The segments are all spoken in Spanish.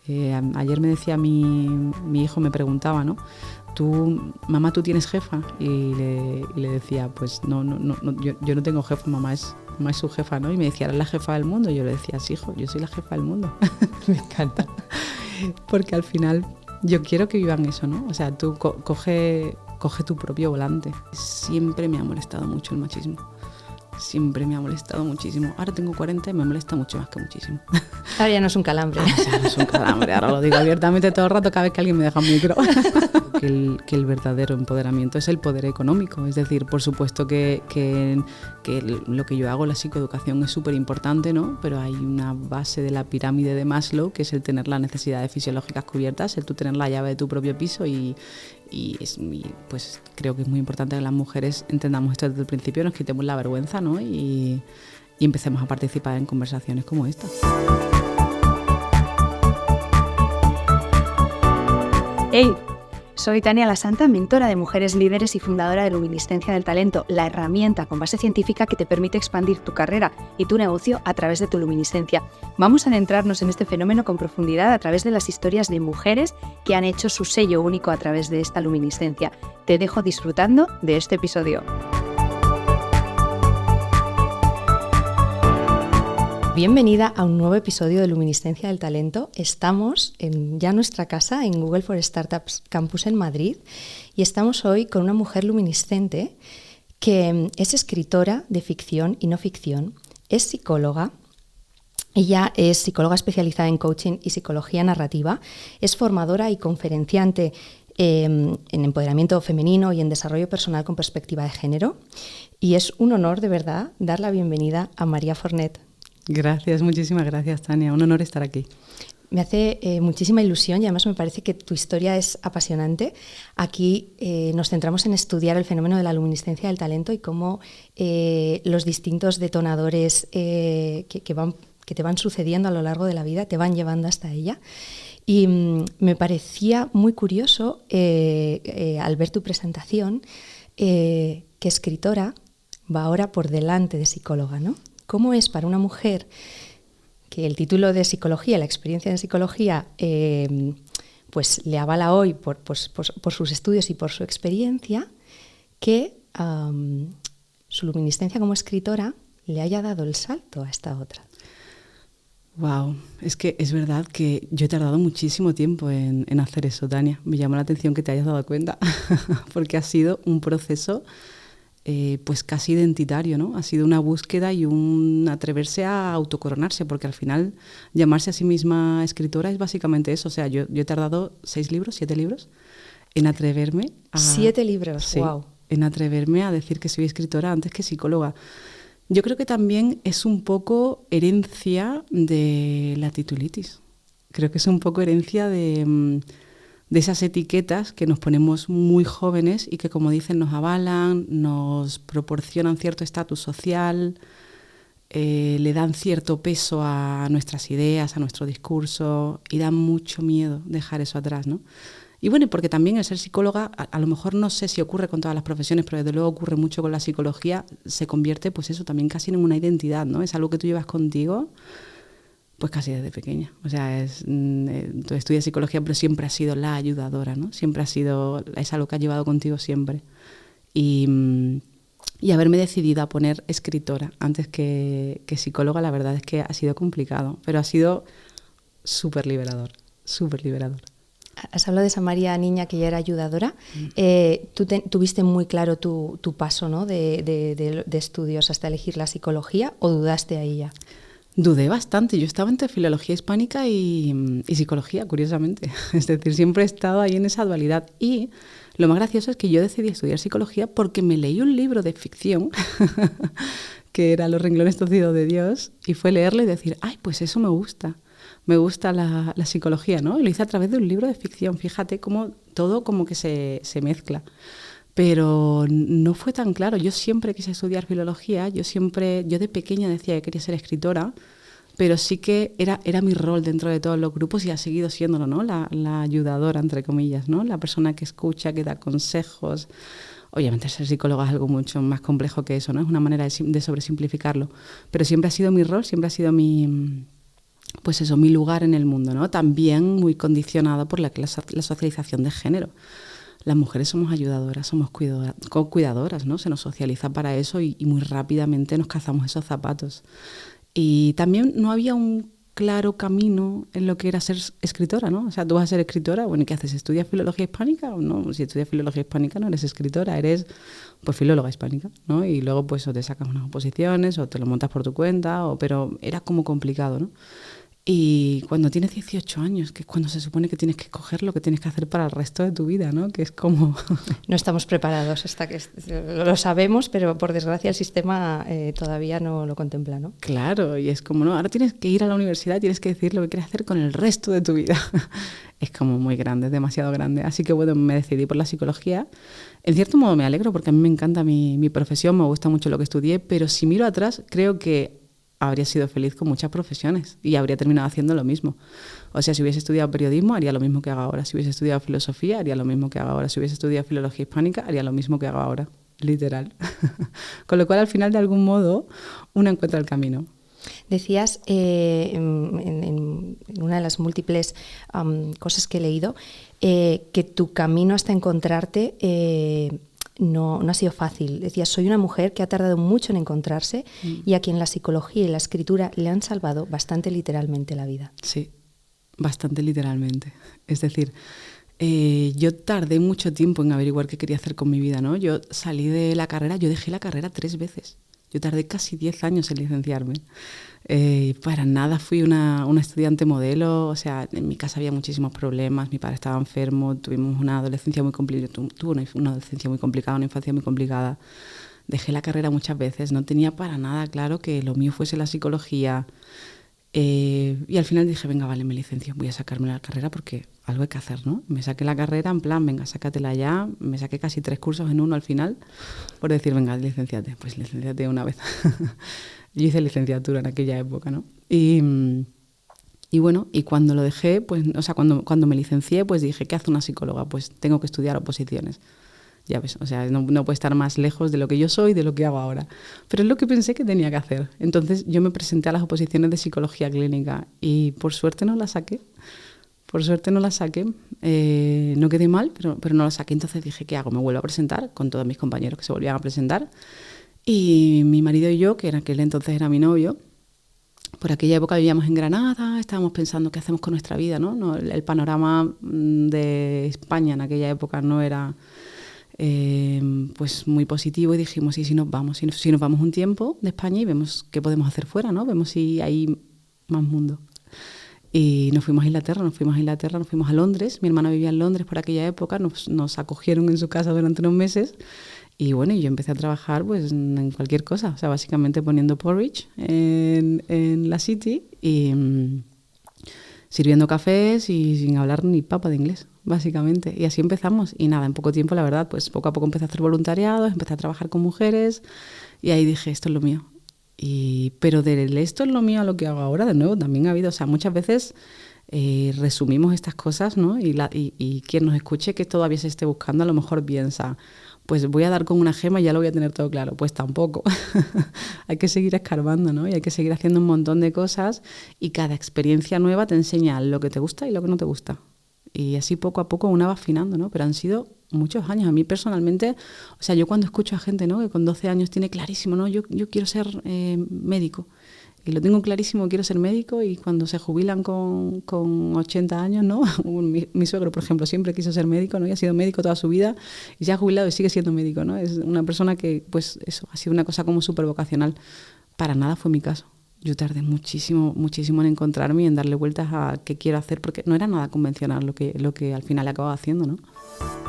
Ayer me decía mi hijo, me preguntaba, ¿no? Mamá, ¿tú tienes jefa? Y le decía, pues no, yo no tengo jefa, mamá es su jefa, ¿no? Y me decía, ¿eres la jefa del mundo? Y yo le decía, sí, hijo, yo soy la jefa del mundo. Me encanta. Porque al final yo quiero que vivan eso, ¿no? O sea, tú coge tu propio volante. Siempre me ha molestado mucho el machismo. Siempre me ha molestado muchísimo. Ahora tengo 40 y me molesta mucho más que muchísimo. Ahora ya no es un calambre. Ya no es un calambre, ahora lo digo abiertamente todo el rato cada vez que alguien me deja un micro. Que el verdadero empoderamiento es el poder económico. Es decir, por supuesto que lo que yo hago, la psicoeducación, es súper importante, ¿no? Pero hay una base de la pirámide de Maslow, que es el tener las necesidades fisiológicas cubiertas, el tú tener la llave de tu propio piso y pues creo que es muy importante que las mujeres entendamos esto desde el principio, nos quitemos la vergüenza, ¿no? Y empecemos a participar en conversaciones como esta. ¡Hey! Soy Tania La Santa, mentora de mujeres líderes y fundadora de Luminiscencia del Talento, la herramienta con base científica que te permite expandir tu carrera y tu negocio a través de tu luminiscencia. Vamos a adentrarnos en este fenómeno con profundidad a través de las historias de mujeres que han hecho su sello único a través de esta luminiscencia. Te dejo disfrutando de este episodio. Bienvenida a un nuevo episodio de Luminiscencia del Talento. Estamos en ya nuestra casa en Google for Startups Campus en Madrid y estamos hoy con una mujer luminiscente que es escritora de ficción y no ficción, es psicóloga. Ella es psicóloga especializada en coaching y psicología narrativa, es formadora y conferenciante en empoderamiento femenino y en desarrollo personal con perspectiva de género. Y es un honor, de verdad, dar la bienvenida a María Fornet. Gracias, muchísimas gracias, Tania. Un honor estar aquí. Me hace muchísima ilusión y además me parece que tu historia es apasionante. Aquí nos centramos en estudiar el fenómeno de la luminiscencia del talento y cómo los distintos detonadores que te van sucediendo a lo largo de la vida te van llevando hasta ella. Y me parecía muy curioso al ver tu presentación que escritora va ahora por delante de psicóloga, ¿no? ¿Cómo es para una mujer que el título de psicología, la experiencia en psicología, pues le avala hoy por sus estudios y por su experiencia, que su luminiscencia como escritora le haya dado el salto a esta otra? Wow, es que es verdad que yo he tardado muchísimo tiempo en hacer eso, Tania. Me llamó la atención que te hayas dado cuenta, porque ha sido un proceso pues casi identitario, ¿no? Ha sido una búsqueda y un atreverse a autocoronarse, porque al final llamarse a sí misma escritora es básicamente eso. O sea, yo he tardado 7 libros en atreverme a... 7 libros, sí, wow. En atreverme a decir que soy escritora antes que psicóloga. Yo creo que también es un poco herencia de la titulitis. Creo que es un poco herencia de esas etiquetas que nos ponemos muy jóvenes y que, como dicen, nos avalan, nos proporcionan cierto estatus social, le dan cierto peso a nuestras ideas, a nuestro discurso, y da mucho miedo dejar eso atrás, ¿no? Y bueno, porque también el ser psicóloga, a lo mejor no sé si ocurre con todas las profesiones, pero desde luego ocurre mucho con la psicología, se convierte pues eso también casi en una identidad, ¿no? Es algo que tú llevas contigo pues casi desde pequeña. O sea, tú estudias psicología, pero siempre has sido la ayudadora, ¿no? Siempre es algo que has llevado contigo siempre. Y haberme decidido a poner escritora antes que psicóloga, la verdad es que ha sido complicado, pero ha sido súper liberador, súper liberador. Has hablado de esa María niña que ya era ayudadora. Tú tuviste muy claro tu paso, ¿no? de estudios hasta elegir la psicología, ¿o dudaste ahí ya? Dudé bastante. Yo estaba entre filología hispánica y psicología, curiosamente. Es decir, siempre he estado ahí en esa dualidad. Y lo más gracioso es que yo decidí estudiar psicología porque me leí un libro de ficción que era Los renglones torcidos de Dios, y fue leerlo y decir, ay, pues eso me gusta. Me gusta la psicología, ¿no? Y lo hice a través de un libro de ficción. Fíjate cómo todo como que se mezcla. Pero no fue tan claro. Yo siempre quise estudiar filología. Yo de pequeña decía que quería ser escritora, pero sí que era mi rol dentro de todos los grupos y ha seguido siéndolo, ¿no? La ayudadora, entre comillas, ¿no? La persona que escucha, que da consejos. Obviamente ser psicóloga es algo mucho más complejo que eso, ¿no? Es una manera de sobresimplificarlo. Pero siempre ha sido mi rol, siempre ha sido mi pues eso, mi lugar en el mundo, ¿no? También muy condicionado por la socialización de género. Las mujeres somos ayudadoras, somos cuidadoras, ¿no? Se nos socializa para eso y muy rápidamente nos calzamos esos zapatos. Y también no había un claro camino en lo que era ser escritora, ¿no? O sea, tú vas a ser escritora, bueno, ¿y qué haces? ¿Estudias filología hispánica o no? Si estudias filología hispánica no eres escritora, eres pues filóloga hispánica, ¿no? Y luego pues o te sacas unas oposiciones o te lo montas por tu cuenta, pero era como complicado, ¿no? Y cuando tienes 18 años, que es cuando se supone que tienes que escoger lo que tienes que hacer para el resto de tu vida, ¿no? Que es como... No estamos preparados, lo sabemos, pero por desgracia el sistema todavía no lo contempla, ¿no? Claro, y es como, no, ahora tienes que ir a la universidad, tienes que decir lo que quieres hacer con el resto de tu vida. Es como muy grande, es demasiado grande. Así que bueno, me decidí por la psicología. En cierto modo me alegro porque a mí me encanta mi profesión, me gusta mucho lo que estudié, pero si miro atrás, creo que habría sido feliz con muchas profesiones y habría terminado haciendo lo mismo. O sea, si hubiese estudiado periodismo, haría lo mismo que hago ahora. Si hubiese estudiado filosofía, haría lo mismo que hago ahora. Si hubiese estudiado filología hispánica, haría lo mismo que hago ahora. Literal. Con lo cual, al final, de algún modo, uno encuentra el camino. Decías en una de las múltiples cosas que he leído que tu camino hasta encontrarte no ha sido fácil. Decías, soy una mujer que ha tardado mucho en encontrarse y a quien la psicología y la escritura le han salvado bastante literalmente la vida. Sí, bastante literalmente. Es decir, yo tardé mucho tiempo en averiguar qué quería hacer con mi vida, ¿no? Yo salí de la carrera, yo dejé la carrera 3 veces. Yo tardé casi 10 años en licenciarme. Para nada fui una estudiante modelo, o sea, en mi casa había muchísimos problemas, mi padre estaba enfermo, tuvimos una adolescencia muy complicada, tuve una adolescencia muy complicada, una infancia muy complicada. Dejé la carrera muchas veces, no tenía para nada claro que lo mío fuese la psicología. Y al final dije, venga, vale, me licencio, voy a sacarme la carrera porque algo hay que hacer, ¿no? Me saqué la carrera en plan, venga, sácatela ya. Me saqué casi 3 cursos en uno al final por decir, venga, licenciate. Pues licenciate una vez. Yo hice licenciatura en aquella época, ¿no? Y bueno, y cuando lo dejé, pues, o sea, cuando me licencié, pues dije, ¿qué hace una psicóloga? Pues tengo que estudiar oposiciones. Ya ves, o sea, no puede estar más lejos de lo que yo soy, de lo que hago ahora. Pero es lo que pensé que tenía que hacer. Entonces yo me presenté a las oposiciones de psicología clínica y por suerte no las saqué. Por suerte no las saqué. No quedé mal, pero no las saqué. Entonces dije, ¿qué hago? Me vuelvo a presentar con todos mis compañeros que se volvían a presentar. Y mi marido y yo, que en aquel entonces era mi novio, por aquella época vivíamos en Granada, estábamos pensando qué hacemos con nuestra vida, ¿no? El panorama de España en aquella época no era... pues muy positivo y dijimos, ¿y si nos vamos? Si nos vamos un tiempo de España y vemos qué podemos hacer fuera, ¿no? Vemos si hay más mundo. Y nos fuimos a Inglaterra, nos fuimos a Londres. Mi hermana vivía en Londres por aquella época, nos acogieron en su casa durante unos meses. Y bueno, yo empecé a trabajar pues en cualquier cosa, o sea, básicamente poniendo porridge en la City y sirviendo cafés y sin hablar ni papa de inglés, básicamente. Y así empezamos. Y nada, en poco tiempo, la verdad, pues poco a poco empecé a hacer voluntariados, empecé a trabajar con mujeres y ahí dije, esto es lo mío. Pero de esto es lo mío a lo que hago ahora, de nuevo, también ha habido, o sea, muchas veces resumimos estas cosas, ¿no? Y quien nos escuche que todavía se esté buscando, a lo mejor piensa, pues voy a dar con una gema y ya lo voy a tener todo claro. Pues tampoco. Hay que seguir escarbando, ¿no? Y hay que seguir haciendo un montón de cosas y cada experiencia nueva te enseña lo que te gusta y lo que no te gusta. Y así poco a poco una va afinando, ¿no? Pero han sido muchos años. A mí personalmente, o sea, yo cuando escucho a gente, ¿no? Que con 12 años tiene clarísimo, ¿no? Yo quiero ser médico. Y lo tengo clarísimo, quiero ser médico, y cuando se jubilan con 80 años, ¿no? Mi suegro, por ejemplo, siempre quiso ser médico, ¿no? Y ha sido médico toda su vida y se ha jubilado y sigue siendo médico, ¿no? Es una persona que, pues eso, ha sido una cosa como súper vocacional. Para nada fue mi caso. Yo tardé muchísimo en encontrarme y en darle vueltas a qué quiero hacer, porque no era nada convencional lo que al final he acabado haciendo, ¿no?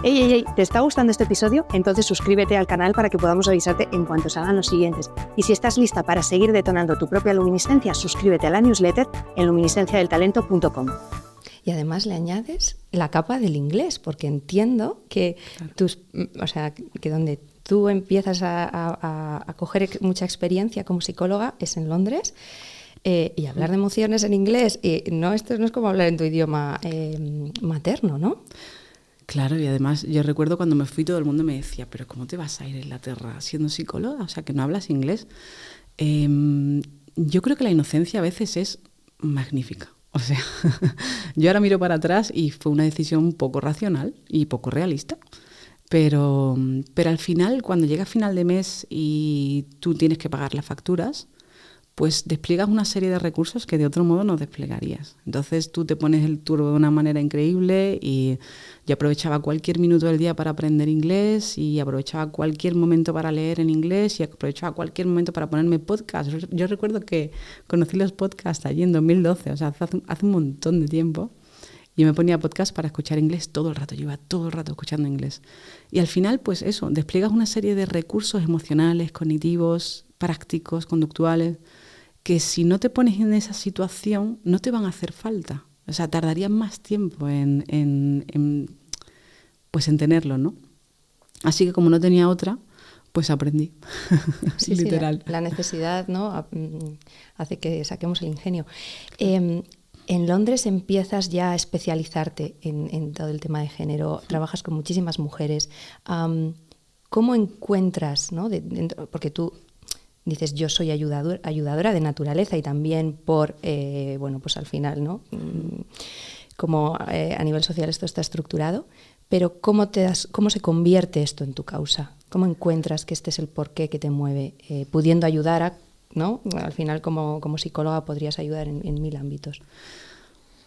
¡Ey! ¿Te está gustando este episodio? Entonces suscríbete al canal para que podamos avisarte en cuanto salgan los siguientes. Y si estás lista para seguir detonando tu propia luminiscencia, suscríbete a la newsletter en luminiscenciadeltalento.com. Y además le añades la capa del inglés, porque entiendo que claro. Que donde tú empiezas a coger mucha experiencia como psicóloga es en Londres, y hablar de emociones en inglés, esto no es como hablar en tu idioma materno, ¿no? Claro, y además yo recuerdo cuando me fui todo el mundo me decía, pero ¿cómo te vas a ir a Inglaterra siendo psicóloga? O sea, que no hablas inglés. Yo creo que la inocencia a veces es magnífica. O sea, yo ahora miro para atrás y fue una decisión poco racional y poco realista. Pero al final, cuando llega final de mes y tú tienes que pagar las facturas, pues despliegas una serie de recursos que de otro modo no desplegarías. Entonces tú te pones el turbo de una manera increíble y yo aprovechaba cualquier minuto del día para aprender inglés y aprovechaba cualquier momento para leer en inglés y aprovechaba cualquier momento para ponerme podcast. Yo recuerdo que conocí los podcasts allí en 2012, o sea, hace un montón de tiempo. Yo me ponía podcast para escuchar inglés todo el rato, yo iba todo el rato escuchando inglés. Y al final, pues eso, despliegas una serie de recursos emocionales, cognitivos, prácticos, conductuales, que si no te pones en esa situación no te van a hacer falta. O sea, tardarías más tiempo en tenerlo, ¿no? Así que como no tenía otra, pues aprendí. Sí, literal. Sí, la necesidad, ¿no?, hace que saquemos el ingenio. En Londres empiezas ya a especializarte en todo el tema de género, trabajas con muchísimas mujeres. ¿Cómo encuentras, ¿no? Porque tú dices, yo soy ayudadora de naturaleza y también por, pues al final, ¿no? Como a nivel social esto está estructurado, pero ¿cómo se convierte esto en tu causa? ¿Cómo encuentras que este es el porqué que te mueve, pudiendo ayudar a, ¿no? Al final, como psicóloga podrías ayudar en 1000 ámbitos.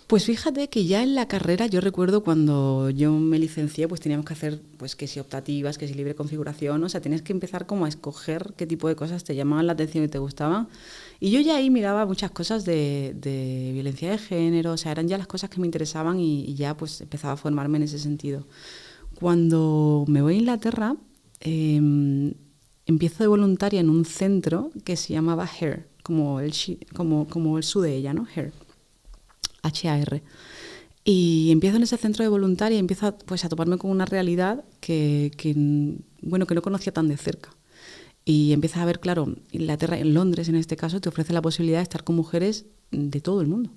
Pues fíjate que ya en la carrera, yo recuerdo cuando yo me licencié, pues teníamos que hacer, pues que si optativas, que si libre configuración, o sea, tienes que empezar como a escoger qué tipo de cosas te llamaban la atención y te gustaban. Y yo ya ahí miraba muchas cosas de violencia de género, o sea, eran ya las cosas que me interesaban y ya pues empezaba a formarme en ese sentido. Cuando me voy a Inglaterra, empiezo de voluntaria en un centro que se llamaba HARE, como el su de ella, ¿no? HARE. HAR. Y empiezo en ese centro de voluntaria y empiezo pues, a toparme con una realidad que no conocía tan de cerca. Y empiezas a ver, claro, Inglaterra, en Londres en este caso, te ofrece la posibilidad de estar con mujeres de todo el mundo.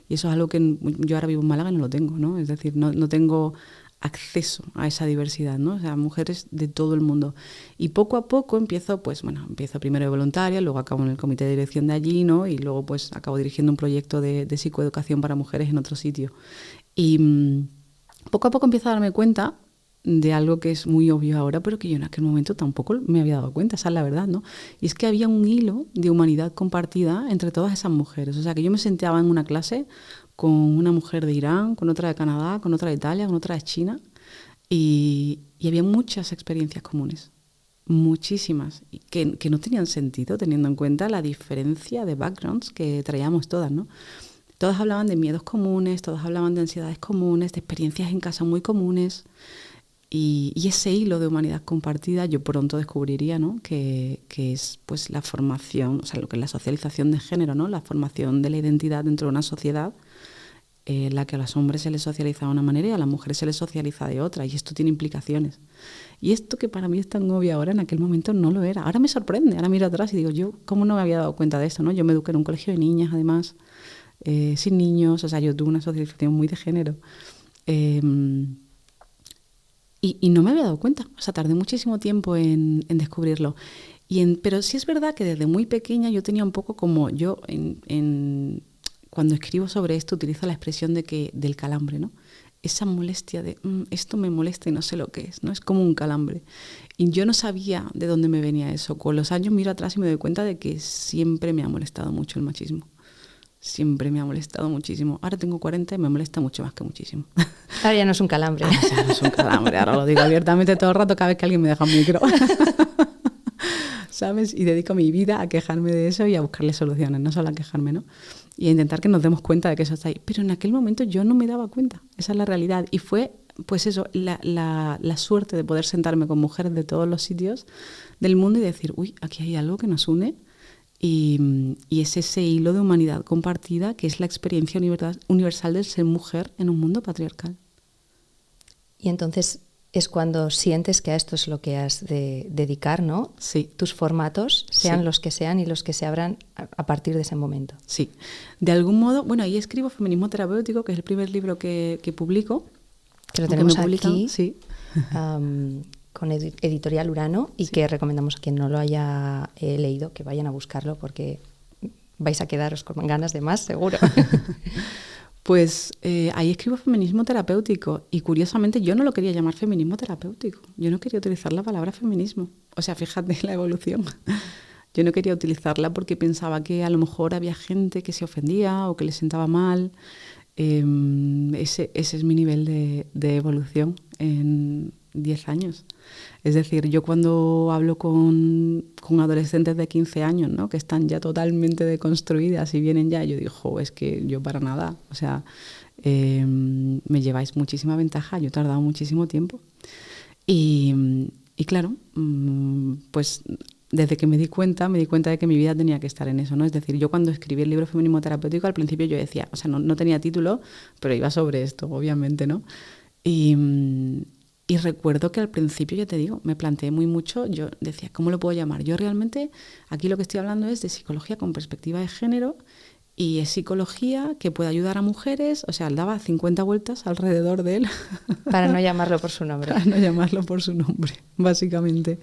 Y eso es algo que yo ahora vivo en Málaga y no lo tengo, ¿no? Es decir, no tengo acceso a esa diversidad, ¿no? O sea, mujeres de todo el mundo. Y poco a poco empiezo primero de voluntaria, luego acabo en el comité de dirección de allí, ¿no? Y luego pues acabo dirigiendo un proyecto de psicoeducación para mujeres en otro sitio. Y poco a poco empiezo a darme cuenta de algo que es muy obvio ahora, pero que yo en aquel momento tampoco me había dado cuenta, esa es la verdad, ¿no? Y es que había un hilo de humanidad compartida entre todas esas mujeres. O sea, que yo me sentaba en una clase con una mujer de Irán, con otra de Canadá, con otra de Italia, con otra de China, y había muchas experiencias comunes, muchísimas, y que no tenían sentido teniendo en cuenta la diferencia de backgrounds que traíamos todas, ¿no? Todas hablaban de miedos comunes, todas hablaban de ansiedades comunes, de experiencias en casa muy comunes, y ese hilo de humanidad compartida yo pronto descubriría, ¿no? que es pues la formación, o sea, lo que es la socialización de género, ¿no? La formación de la identidad dentro de una sociedad en la que a los hombres se les socializa de una manera y a las mujeres se les socializa de otra, y esto tiene implicaciones. Y esto que para mí es tan obvio ahora, en aquel momento no lo era. Ahora me sorprende, ahora miro atrás y digo, yo, ¿cómo no me había dado cuenta de esto, ¿no? Yo me eduqué en un colegio de niñas, además, sin niños, o sea, yo tuve una socialización muy de género. Y no me había dado cuenta, o sea, tardé muchísimo tiempo en descubrirlo. Pero sí es verdad que desde muy pequeña yo tenía un poco como yo, cuando escribo sobre esto, utilizo la expresión del calambre, ¿no? Esa molestia de esto me molesta y no sé lo que es, ¿no? Es como un calambre. Y yo no sabía de dónde me venía eso. Con los años miro atrás y me doy cuenta de que siempre me ha molestado mucho el machismo. Siempre me ha molestado muchísimo. Ahora tengo 40 y me molesta mucho más que muchísimo. Ahora ya no es un calambre. Ahora ya no es un calambre, ahora lo digo abiertamente todo el rato cada vez que alguien me deja un micro. ¿Sabes? Y dedico mi vida a quejarme de eso y a buscarle soluciones, no solo a quejarme, ¿no? Y a intentar que nos demos cuenta de que eso está ahí. Pero en aquel momento yo no me daba cuenta, esa es la realidad. Y fue, pues eso, la suerte de poder sentarme con mujeres de todos los sitios del mundo y decir, uy, aquí hay algo que nos une. Y es ese hilo de humanidad compartida que es la experiencia universal de ser mujer en un mundo patriarcal. Y entonces es cuando sientes que a esto es lo que has de dedicar, ¿no? Sí. Tus formatos, sean sí. los que sean y los que se abran a partir de ese momento. Sí. De algún modo, bueno, ahí escribo Feminismo Terapéutico, que es el primer libro que publico. Que lo tenemos aquí. Sí. Con Editorial Urano y sí. Que recomendamos a quien no lo haya leído que vayan a buscarlo porque vais a quedaros con ganas de más, seguro. Pues ahí escribo feminismo terapéutico y curiosamente yo no lo quería llamar feminismo terapéutico. Yo no quería utilizar la palabra feminismo. O sea, fíjate la evolución. Yo no quería utilizarla porque pensaba que a lo mejor había gente que se ofendía o que le sentaba mal. Ese es mi nivel de evolución en 10 años. Es decir, yo cuando hablo con adolescentes de 15 años, ¿no?, que están ya totalmente deconstruidas y vienen ya, yo digo, jo, es que yo para nada, o sea, me lleváis muchísima ventaja, yo he tardado muchísimo tiempo. Y claro, pues desde que me di cuenta de que mi vida tenía que estar en eso, ¿no? Es decir, yo cuando escribí el libro Feminismo Terapéutico, al principio yo decía, o sea, no tenía título, pero iba sobre esto, obviamente, ¿no? Y recuerdo que al principio, ya te digo, me planteé muy mucho, yo decía, ¿cómo lo puedo llamar? Yo realmente, aquí lo que estoy hablando es de psicología con perspectiva de género y es psicología que puede ayudar a mujeres, o sea, daba 50 vueltas alrededor de él. Para no llamarlo por su nombre. Para no llamarlo por su nombre, básicamente.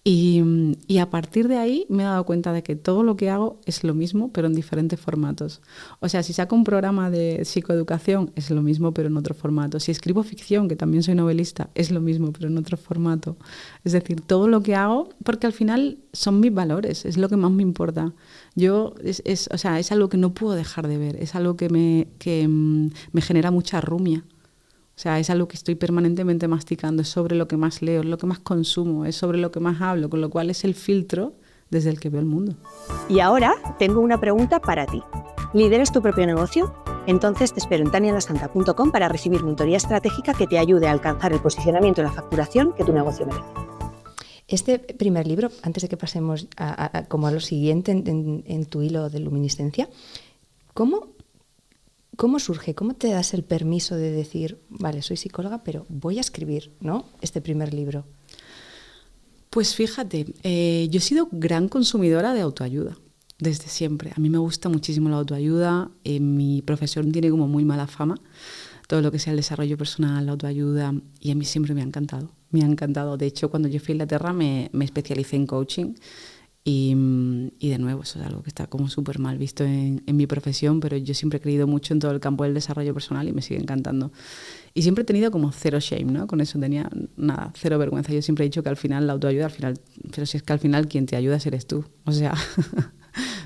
Y a partir de ahí me he dado cuenta de que todo lo que hago es lo mismo, pero en diferentes formatos. O sea, si saco un programa de psicoeducación, es lo mismo, pero en otro formato. Si escribo ficción, que también soy novelista, es lo mismo, pero en otro formato. Es decir, todo lo que hago, porque al final son mis valores, es lo que más me importa. O sea, es algo que no puedo dejar de ver, es algo que me genera mucha rumia. O sea, es algo que estoy permanentemente masticando, es sobre lo que más leo, es lo que más consumo, es sobre lo que más hablo, con lo cual es el filtro desde el que veo el mundo. Y ahora tengo una pregunta para ti. ¿Lideras tu propio negocio? Entonces te espero en tanialasanta.com para recibir mentoría estratégica que te ayude a alcanzar el posicionamiento y la facturación que tu negocio merece. Este primer libro, antes de que pasemos como a lo siguiente en tu hilo de luminiscencia, ¿Cómo surge? ¿Cómo te das el permiso de decir, vale, soy psicóloga, pero voy a escribir, ¿no?, este primer libro? Pues fíjate, yo he sido gran consumidora de autoayuda desde siempre. A mí me gusta muchísimo la autoayuda. Mi profesión tiene como muy mala fama, todo lo que sea el desarrollo personal, la autoayuda, y a mí siempre me ha encantado. Me ha encantado. De hecho, cuando yo fui a Inglaterra me especialicé en coaching. Y de nuevo, eso es algo que está como súper mal visto en mi profesión, pero yo siempre he creído mucho en todo el campo del desarrollo personal y me sigue encantando. Y siempre he tenido como cero shame, ¿no? Con eso tenía nada, cero vergüenza. Yo siempre he dicho que al final la autoayuda, pero si es que al final quien te ayuda eres tú. O sea,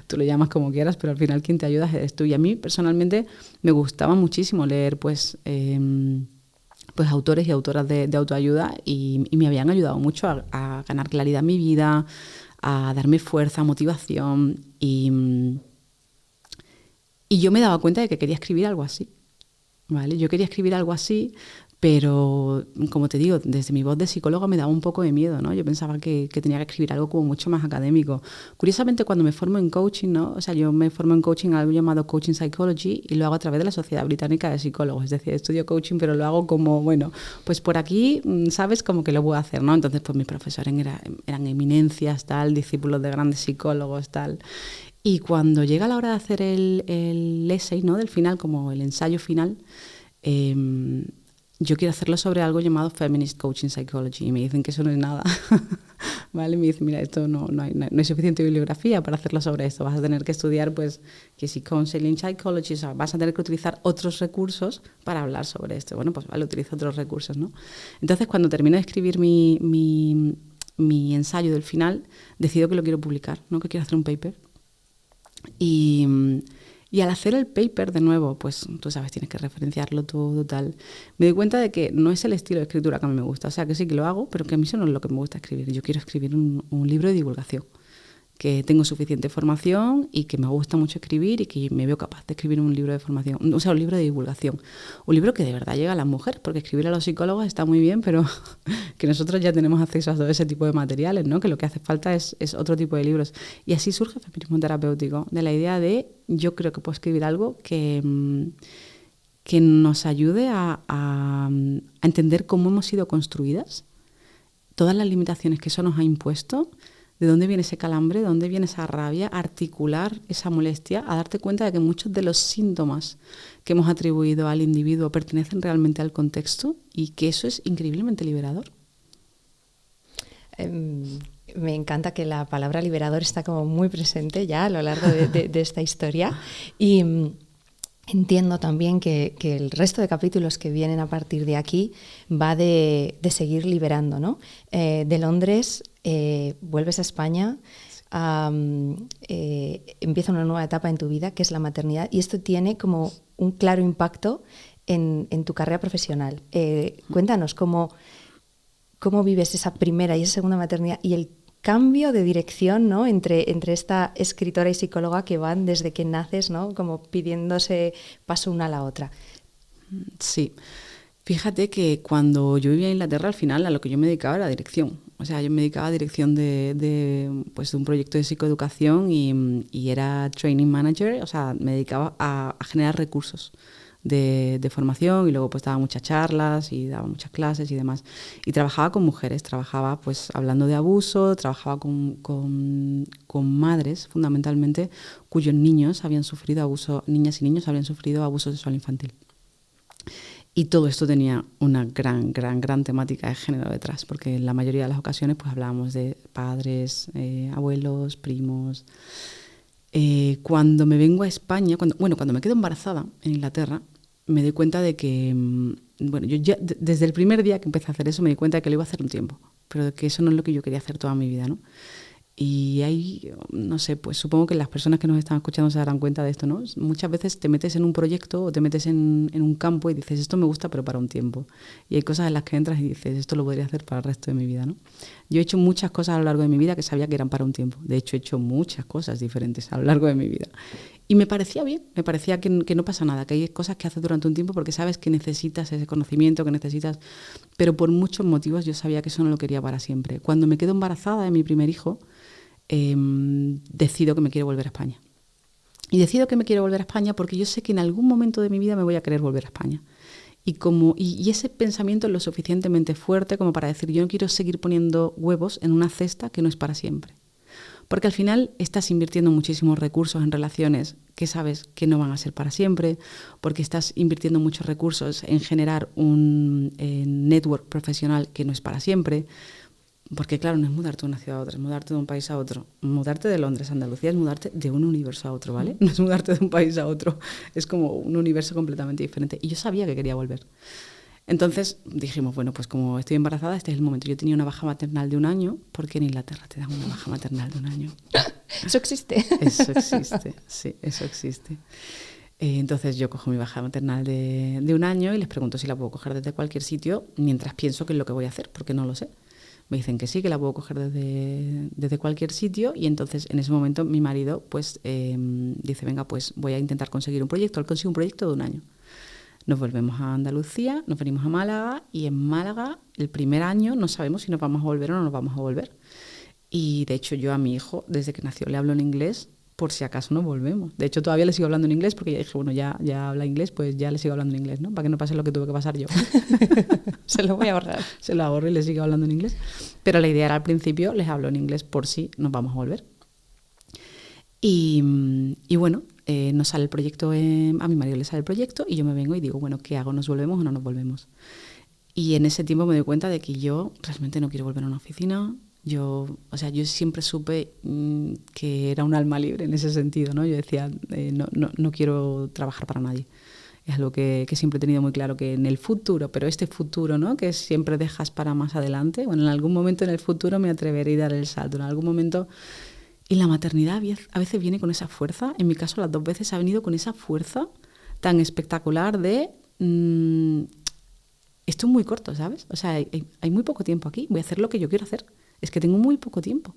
tú lo llamas como quieras, pero al final quien te ayuda eres tú. Y a mí personalmente me gustaba muchísimo leer pues autores y autoras de autoayuda y me habían ayudado mucho a ganar claridad en mi vida, a darme fuerza, motivación y yo me daba cuenta de que quería escribir algo así, ¿vale? Yo quería escribir algo así, pero como te digo, desde mi voz de psicóloga me daba un poco de miedo, ¿no? Yo pensaba que tenía que escribir algo como mucho más académico. Curiosamente, cuando me formo en coaching, ¿no? O sea, yo me formo en coaching, algo llamado Coaching Psychology, y lo hago a través de la Sociedad Británica de Psicólogos. Es decir, estudio coaching, pero lo hago como, bueno, pues por aquí, ¿sabes? Como que lo voy a hacer, ¿no? Entonces, pues mis profesores eran eminencias, tal, discípulos de grandes psicólogos, tal. Y cuando llega la hora de hacer el essay, ¿no?, del final, como el ensayo final, yo quiero hacerlo sobre algo llamado Feminist Coaching Psychology y me dicen que eso no es nada. ¿Vale? Me dicen, mira, esto no hay suficiente bibliografía para hacerlo sobre esto, vas a tener que estudiar pues que si Counseling Psychology, o sea, vas a tener que utilizar otros recursos para hablar sobre esto. Bueno, pues vale, utilizo otros recursos, ¿no? Entonces, cuando termino de escribir mi ensayo del final, decido que lo quiero publicar, ¿no?, que quiero hacer un paper. Y al hacer el paper, de nuevo, pues tú sabes, tienes que referenciarlo todo, tal. Me doy cuenta de que no es el estilo de escritura que a mí me gusta. O sea, que sí que lo hago, pero que a mí eso no es lo que me gusta escribir. Yo quiero escribir un libro de divulgación, que tengo suficiente formación y que me gusta mucho escribir y que me veo capaz de escribir un libro de formación, o sea, un libro de divulgación. Un libro que de verdad llega a las mujeres, porque escribir a los psicólogos está muy bien, pero que nosotros ya tenemos acceso a todo ese tipo de materiales, ¿no? Que lo que hace falta es otro tipo de libros. Y así surge el feminismo terapéutico, de la idea de, yo creo que puedo escribir algo que nos ayude a entender cómo hemos sido construidas, todas las limitaciones que eso nos ha impuesto, de dónde viene ese calambre, de dónde viene esa rabia, articular esa molestia, a darte cuenta de que muchos de los síntomas que hemos atribuido al individuo pertenecen realmente al contexto y que eso es increíblemente liberador. Me encanta que la palabra liberador está como muy presente ya a lo largo de esta historia. Y entiendo también que el resto de capítulos que vienen a partir de aquí va de seguir liberando, ¿no? De Londres vuelves a España, empieza una nueva etapa en tu vida, que es la maternidad, y esto tiene como un claro impacto en tu carrera profesional. Cuéntanos cómo vives esa primera y esa segunda maternidad y el cambio de dirección, ¿no? entre esta escritora y psicóloga que van desde que naces, ¿no? Como pidiéndose paso una a la otra. Sí. Fíjate que cuando yo vivía en Inglaterra, al final a lo que yo me dedicaba era dirección. O sea, yo me dedicaba a dirección de un proyecto de psicoeducación y era training manager. O sea, me dedicaba a generar recursos de formación y luego pues daba muchas charlas y daba muchas clases y demás. Y trabajaba con mujeres, trabajaba pues hablando de abuso, trabajaba con madres fundamentalmente cuyos niños habían sufrido abuso, niñas y niños habían sufrido abuso sexual infantil. Y todo esto tenía una gran temática de género detrás, porque en la mayoría de las ocasiones pues hablábamos de padres, abuelos, primos. Cuando me vengo a España, cuando me quedo embarazada en Inglaterra, me doy cuenta de que, yo ya desde el primer día que empecé a hacer eso me di cuenta de que lo iba a hacer un tiempo, pero de que eso no es lo que yo quería hacer toda mi vida, ¿no? Y ahí, no sé, pues supongo que las personas que nos están escuchando se darán cuenta de esto, ¿no? Muchas veces te metes en un proyecto o te metes en un campo y dices, esto me gusta, pero para un tiempo. Y hay cosas en las que entras y dices, esto lo podría hacer para el resto de mi vida, ¿no? Yo he hecho muchas cosas a lo largo de mi vida que sabía que eran para un tiempo. De hecho, he hecho muchas cosas diferentes a lo largo de mi vida. Y me parecía bien, me parecía que no pasa nada, que hay cosas que haces durante un tiempo porque sabes que necesitas ese conocimiento, que necesitas... Pero por muchos motivos yo sabía que eso no lo quería para siempre. Cuando me quedo embarazada de mi primer hijo, decido que me quiero volver a España. Y decido que me quiero volver a España porque yo sé que en algún momento de mi vida me voy a querer volver a España. Y ese pensamiento es lo suficientemente fuerte como para decir, yo no quiero seguir poniendo huevos en una cesta que no es para siempre. Porque al final estás invirtiendo muchísimos recursos en relaciones que sabes que no van a ser para siempre, porque estás invirtiendo muchos recursos en generar un network profesional que no es para siempre. Porque claro, no es mudarte de una ciudad a otra, es mudarte de un país a otro. Mudarte de Londres a Andalucía es mudarte de un universo a otro, ¿vale? No es mudarte de un país a otro, es como un universo completamente diferente. Y yo sabía que quería volver. Entonces dijimos, bueno, pues como estoy embarazada, este es el momento. Yo tenía una baja maternal de 1 año, porque en Inglaterra te dan una baja maternal de 1 año. ¿Eso existe? Eso existe, sí, eso existe. Entonces yo cojo mi baja maternal de 1 año y les pregunto si la puedo coger desde cualquier sitio mientras pienso qué es lo que voy a hacer, porque no lo sé. Me dicen que sí, que la puedo coger desde cualquier sitio, y entonces en ese momento mi marido pues dice, venga, pues voy a intentar conseguir un proyecto. Él consigue un proyecto de 1 año. Nos volvemos a Andalucía, nos venimos a Málaga, y en Málaga el primer año no sabemos si nos vamos a volver o no nos vamos a volver. Y de hecho yo a mi hijo, desde que nació, le hablo en inglés por si acaso no volvemos. De hecho todavía le sigo hablando en inglés porque ya dije, bueno, ya habla inglés, pues ya le sigo hablando en inglés, ¿no? Para que no pase lo que tuve que pasar yo. Se lo voy a ahorrar. Se lo ahorro y le sigo hablando en inglés. Pero la idea era al principio, les hablo en inglés por si nos vamos a volver. Y bueno, nos sale el proyecto, a mi marido le sale el proyecto y yo me vengo y digo, bueno, ¿qué hago? ¿Nos volvemos o no nos volvemos? Y en ese tiempo me doy cuenta de que yo realmente no quiero volver a una oficina. Yo siempre supe que era un alma libre en ese sentido, ¿no? Yo decía, no quiero trabajar para nadie. Es algo que siempre he tenido muy claro, que en el futuro, pero este futuro, ¿no?, que siempre dejas para más adelante, bueno, en algún momento en el futuro me atreveré a dar el salto, en algún momento. Y la maternidad a veces viene con esa fuerza, en mi caso las 2 veces ha venido con esa fuerza tan espectacular de... esto es muy corto, ¿sabes? O sea, hay muy poco tiempo aquí, voy a hacer lo que yo quiero hacer. Es que tengo muy poco tiempo.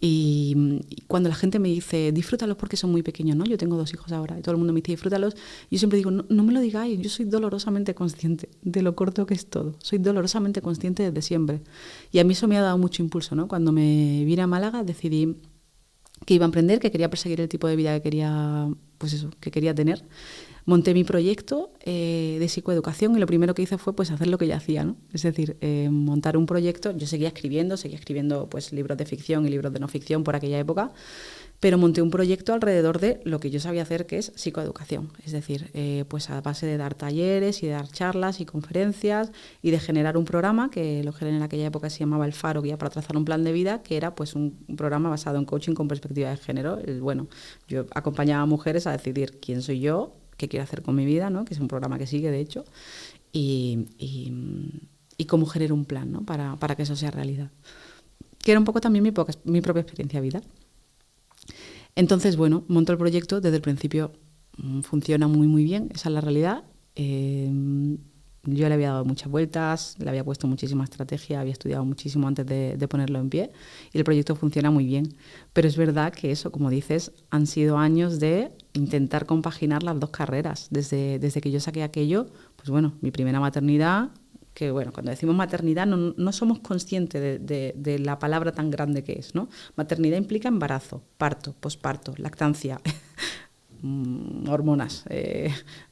Y cuando la gente me dice, disfrútalos porque son muy pequeños, ¿no? Yo tengo 2 hijos ahora y todo el mundo me dice, disfrútalos. Yo siempre digo, no me lo digáis, yo soy dolorosamente consciente de lo corto que es todo. Soy dolorosamente consciente desde siempre. Y a mí eso me ha dado mucho impulso, ¿no? Cuando me vine a Málaga decidí que iba a emprender, que quería perseguir el tipo de vida que quería tener. Monté mi proyecto de psicoeducación y lo primero que hice fue pues hacer lo que ya hacía, ¿no? Es decir, montar un proyecto. Yo seguía escribiendo pues libros de ficción y libros de no ficción por aquella época, Pero monté un proyecto alrededor de lo que yo sabía hacer, que es psicoeducación. Es decir, pues a base de dar talleres y de dar charlas y conferencias y de generar un programa, que lo generé en aquella época, se llamaba El Faro, Guía para trazar un plan de vida, que era pues un programa basado en coaching con perspectiva de género. Bueno, yo acompañaba a mujeres a decidir quién soy yo, qué quiero hacer con mi vida, ¿no? Que es un programa que sigue, de hecho, y cómo genero un plan, ¿no? para que eso sea realidad. Que era un poco también mi propia experiencia de vida. Entonces, bueno, monto el proyecto, desde el principio funciona muy, muy bien, esa es la realidad. Yo le había dado muchas vueltas, le había puesto muchísima estrategia, había estudiado muchísimo antes de ponerlo en pie y el proyecto funciona muy bien. Pero es verdad que eso, como dices, han sido años de intentar compaginar las dos carreras. Desde que yo saqué aquello, pues bueno, mi primera maternidad, que bueno, cuando decimos maternidad no somos conscientes de la palabra tan grande que es, ¿no? Maternidad implica embarazo, parto, posparto, lactancia, hormonas,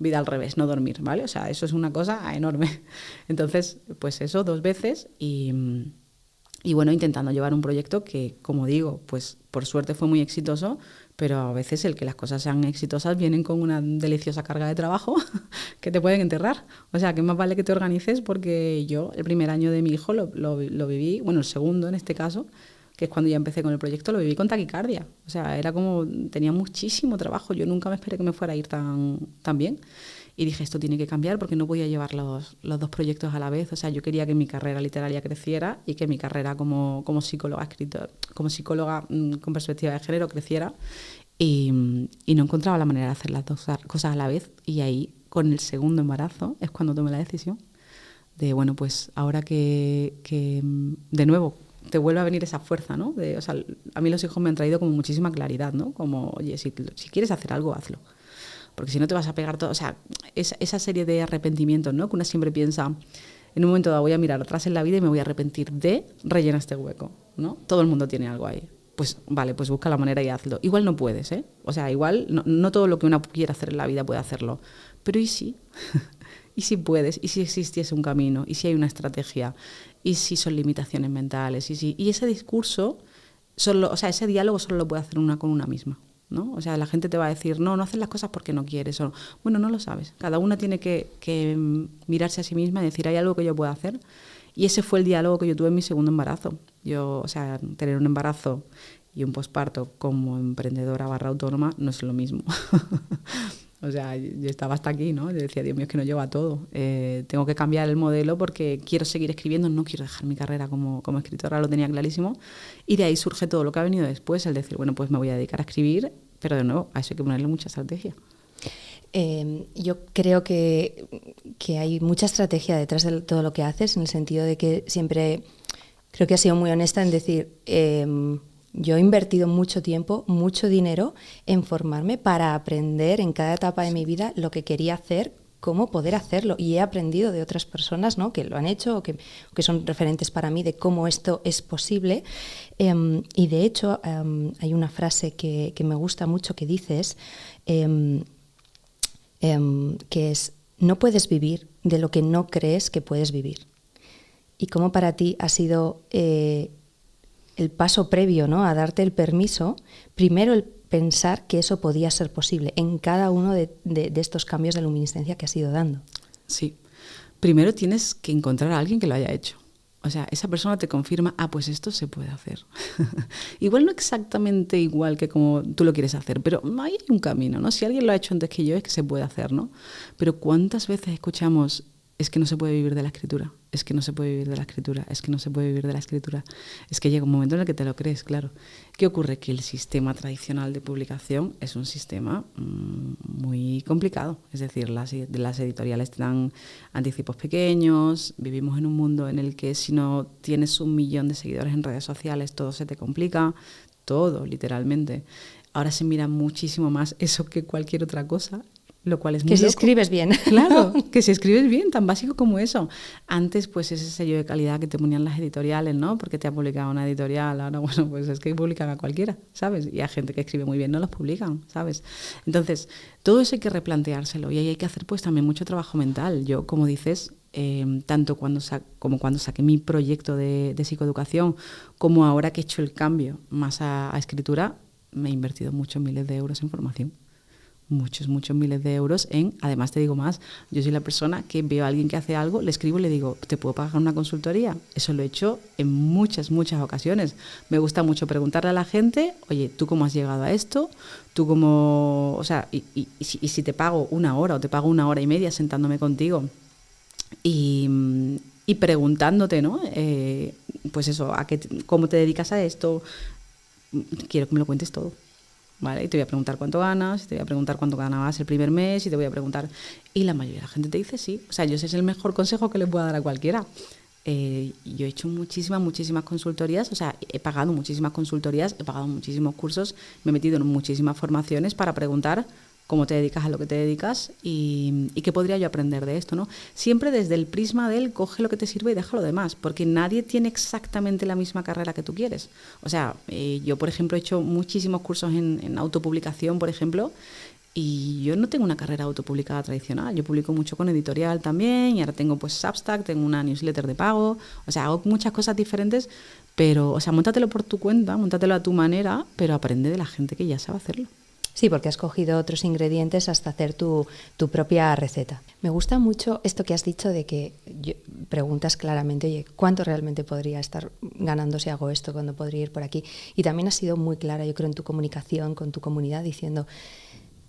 vida al revés, no dormir, ¿vale? O sea, eso es una cosa enorme. Entonces, pues eso 2 veces y bueno, intentando llevar un proyecto que, como digo, pues por suerte fue muy exitoso, pero a veces el que las cosas sean exitosas vienen con una deliciosa carga de trabajo que te pueden enterrar. O sea, que más vale que te organices, porque yo el primer año de mi hijo lo viví, bueno, el segundo en este caso, que es cuando ya empecé con el proyecto, lo viví con taquicardia. O sea, era como, tenía muchísimo trabajo, yo nunca me esperé que me fuera a ir tan bien. Y dije, esto tiene que cambiar porque no podía llevar los 2 proyectos a la vez. O sea, yo quería que mi carrera literaria creciera y que mi carrera como psicóloga, como psicóloga con perspectiva de género creciera. Y no encontraba la manera de hacer las 2 cosas a la vez. Y ahí, con el segundo embarazo, es cuando tomé la decisión de, bueno, pues ahora que de nuevo te vuelve a venir esa fuerza, ¿no? O sea, a mí los hijos me han traído como muchísima claridad, ¿no? Como, oye, si quieres hacer algo, hazlo. Porque si no te vas a pegar todo. O sea, esa serie de arrepentimientos, ¿no? Que una siempre piensa, en un momento dado voy a mirar atrás en la vida y me voy a arrepentir de rellenar este hueco, ¿no? Todo el mundo tiene algo ahí. Pues vale, pues busca la manera y hazlo. Igual no puedes, ¿eh? O sea, igual no todo lo que uno quiera hacer en la vida puede hacerlo. Pero ¿y sí? ¿Y si puedes? ¿Y si existiese un camino? ¿Y si hay una estrategia? ¿Y si son limitaciones mentales? Y ese discurso, ese diálogo solo lo puede hacer una con una misma, ¿no? O sea, la gente te va a decir, no haces las cosas porque no quieres. Bueno, no lo sabes. Cada una tiene que mirarse a sí misma y decir, ¿hay algo que yo pueda hacer? Y ese fue el diálogo que yo tuve en mi segundo embarazo. O sea, tener un embarazo y un posparto como emprendedora / autónoma no es lo mismo. O sea, yo estaba hasta aquí, ¿no? Yo decía, Dios mío, es que no llevo a todo. Tengo que cambiar el modelo porque quiero seguir escribiendo, no quiero dejar mi carrera como escritora, lo tenía clarísimo. Y de ahí surge todo lo que ha venido después, el decir, bueno, pues me voy a dedicar a escribir, pero de nuevo, a eso hay que ponerle mucha estrategia. Yo creo que hay mucha estrategia detrás de todo lo que haces, en el sentido de que siempre creo que has sido muy honesta en decir, yo he invertido mucho tiempo, mucho dinero en formarme para aprender en cada etapa de mi vida lo que quería hacer, cómo poder hacerlo. Y he aprendido de otras personas, ¿no?, que lo han hecho o que son referentes para mí de cómo esto es posible. Y de hecho hay una frase que me gusta mucho que dices, que es, no puedes vivir de lo que no crees que puedes vivir. Y cómo para ti ha sido el paso previo, ¿no?, a darte el permiso, primero el pensar que eso podía ser posible en cada uno de estos cambios de luminiscencia que has ido dando. Sí. Primero tienes que encontrar a alguien que lo haya hecho. O sea, esa persona te confirma, pues esto se puede hacer. Igual no exactamente igual que como tú lo quieres hacer, pero ahí hay un camino, ¿no? Si alguien lo ha hecho antes que yo, es que se puede hacer, ¿no? Pero ¿cuántas veces escuchamos, es que no se puede vivir de la escritura? Es que no se puede vivir de la escritura, es que no se puede vivir de la escritura. Es que llega un momento en el que te lo crees, claro. ¿Qué ocurre? Que el sistema tradicional de publicación es un sistema muy complicado. Es decir, las editoriales te dan anticipos pequeños, vivimos en un mundo en el que si no tienes 1 millón de seguidores en redes sociales, todo se te complica, todo, literalmente. Ahora se mira muchísimo más eso que cualquier otra cosa, lo cual es muy que si loco. Escribes bien. Claro, que si escribes bien, tan básico como eso. Antes, pues ese sello de calidad que te ponían las editoriales, ¿no? Porque te ha publicado una editorial, ahora, bueno, pues es que publican a cualquiera, ¿sabes? Y a gente que escribe muy bien no los publican, ¿sabes? Entonces, todo eso hay que replanteárselo y ahí hay que hacer pues también mucho trabajo mental. Yo, como dices, tanto cuando saqué mi proyecto de psicoeducación, como ahora que he hecho el cambio más a escritura, me he invertido muchos miles de euros en formación. Muchos miles de euros en... Además, te digo más, yo soy la persona que veo a alguien que hace algo, le escribo y le digo, ¿te puedo pagar una consultoría? Eso lo he hecho en muchas ocasiones. Me gusta mucho preguntarle a la gente, oye, ¿tú cómo has llegado a esto? ¿Tú cómo...? O sea, y si te pago 1 hora o te pago 1 hora y media sentándome contigo y preguntándote, ¿no? Pues eso, ¿cómo te dedicas a esto? Quiero que me lo cuentes todo. ¿Vale? Y te voy a preguntar cuánto ganas, te voy a preguntar cuánto ganabas el primer mes y te voy a preguntar... Y la mayoría de la gente te dice sí. O sea, yo ese es el mejor consejo que le puedo dar a cualquiera. Yo he hecho muchísimas consultorías, o sea, he pagado muchísimas consultorías, he pagado muchísimos cursos, me he metido en muchísimas formaciones para preguntar cómo te dedicas a lo que te dedicas y qué podría yo aprender de esto, ¿no? Siempre desde el prisma del coge lo que te sirve y deja lo demás, porque nadie tiene exactamente la misma carrera que tú quieres. O sea, yo, por ejemplo, he hecho muchísimos cursos en autopublicación, por ejemplo, y yo no tengo una carrera autopublicada tradicional. Yo publico mucho con editorial también y ahora tengo pues Substack, tengo una newsletter de pago, o sea, hago muchas cosas diferentes, pero, o sea, móntatelo por tu cuenta, móntatelo a tu manera, pero aprende de la gente que ya sabe hacerlo. Sí, porque has cogido otros ingredientes hasta hacer tu propia receta. Me gusta mucho esto que has dicho de que preguntas claramente, oye, ¿cuánto realmente podría estar ganando si hago esto? ¿Cuándo podría ir por aquí? Y también has sido muy clara, yo creo, en tu comunicación con tu comunidad diciendo,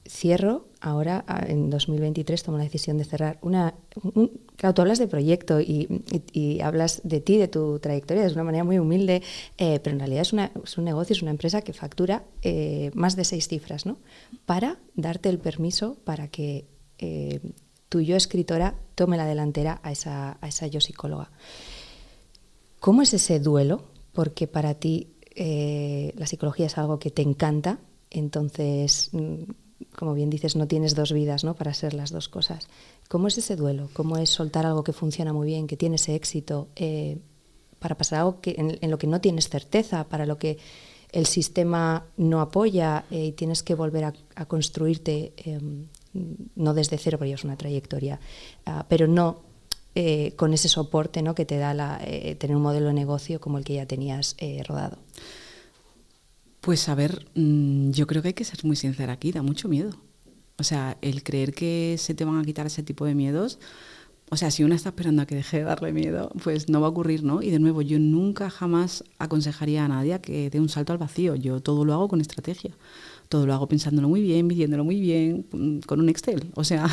cierro ahora, en 2023 tomo la decisión de cerrar claro, tú hablas de proyecto y hablas de ti, de tu trayectoria, de una manera muy humilde, pero en realidad es un negocio, es una empresa que factura más de 6 cifras, ¿no? Para darte el permiso para que tu yo escritora tome la delantera a esa yo psicóloga. ¿Cómo es ese duelo? Porque para ti la psicología es algo que te encanta, entonces... como bien dices, no tienes 2 vidas, ¿no?, para ser las 2 cosas. ¿Cómo es ese duelo? ¿Cómo es soltar algo que funciona muy bien, que tiene ese éxito, para pasar a algo en lo que no tienes certeza, para lo que el sistema no apoya y tienes que volver a construirte, no desde cero, porque es una trayectoria, pero no con ese soporte, ¿no?, que te da tener un modelo de negocio como el que ya tenías rodado? Pues a ver, yo creo que hay que ser muy sincera aquí, da mucho miedo. O sea, el creer que se te van a quitar ese tipo de miedos, o sea, si uno está esperando a que deje de darle miedo, pues no va a ocurrir, ¿no? Y de nuevo, yo nunca jamás aconsejaría a nadie a que dé un salto al vacío. Yo todo lo hago con estrategia. Todo lo hago pensándolo muy bien, midiéndolo muy bien, con un Excel. O sea,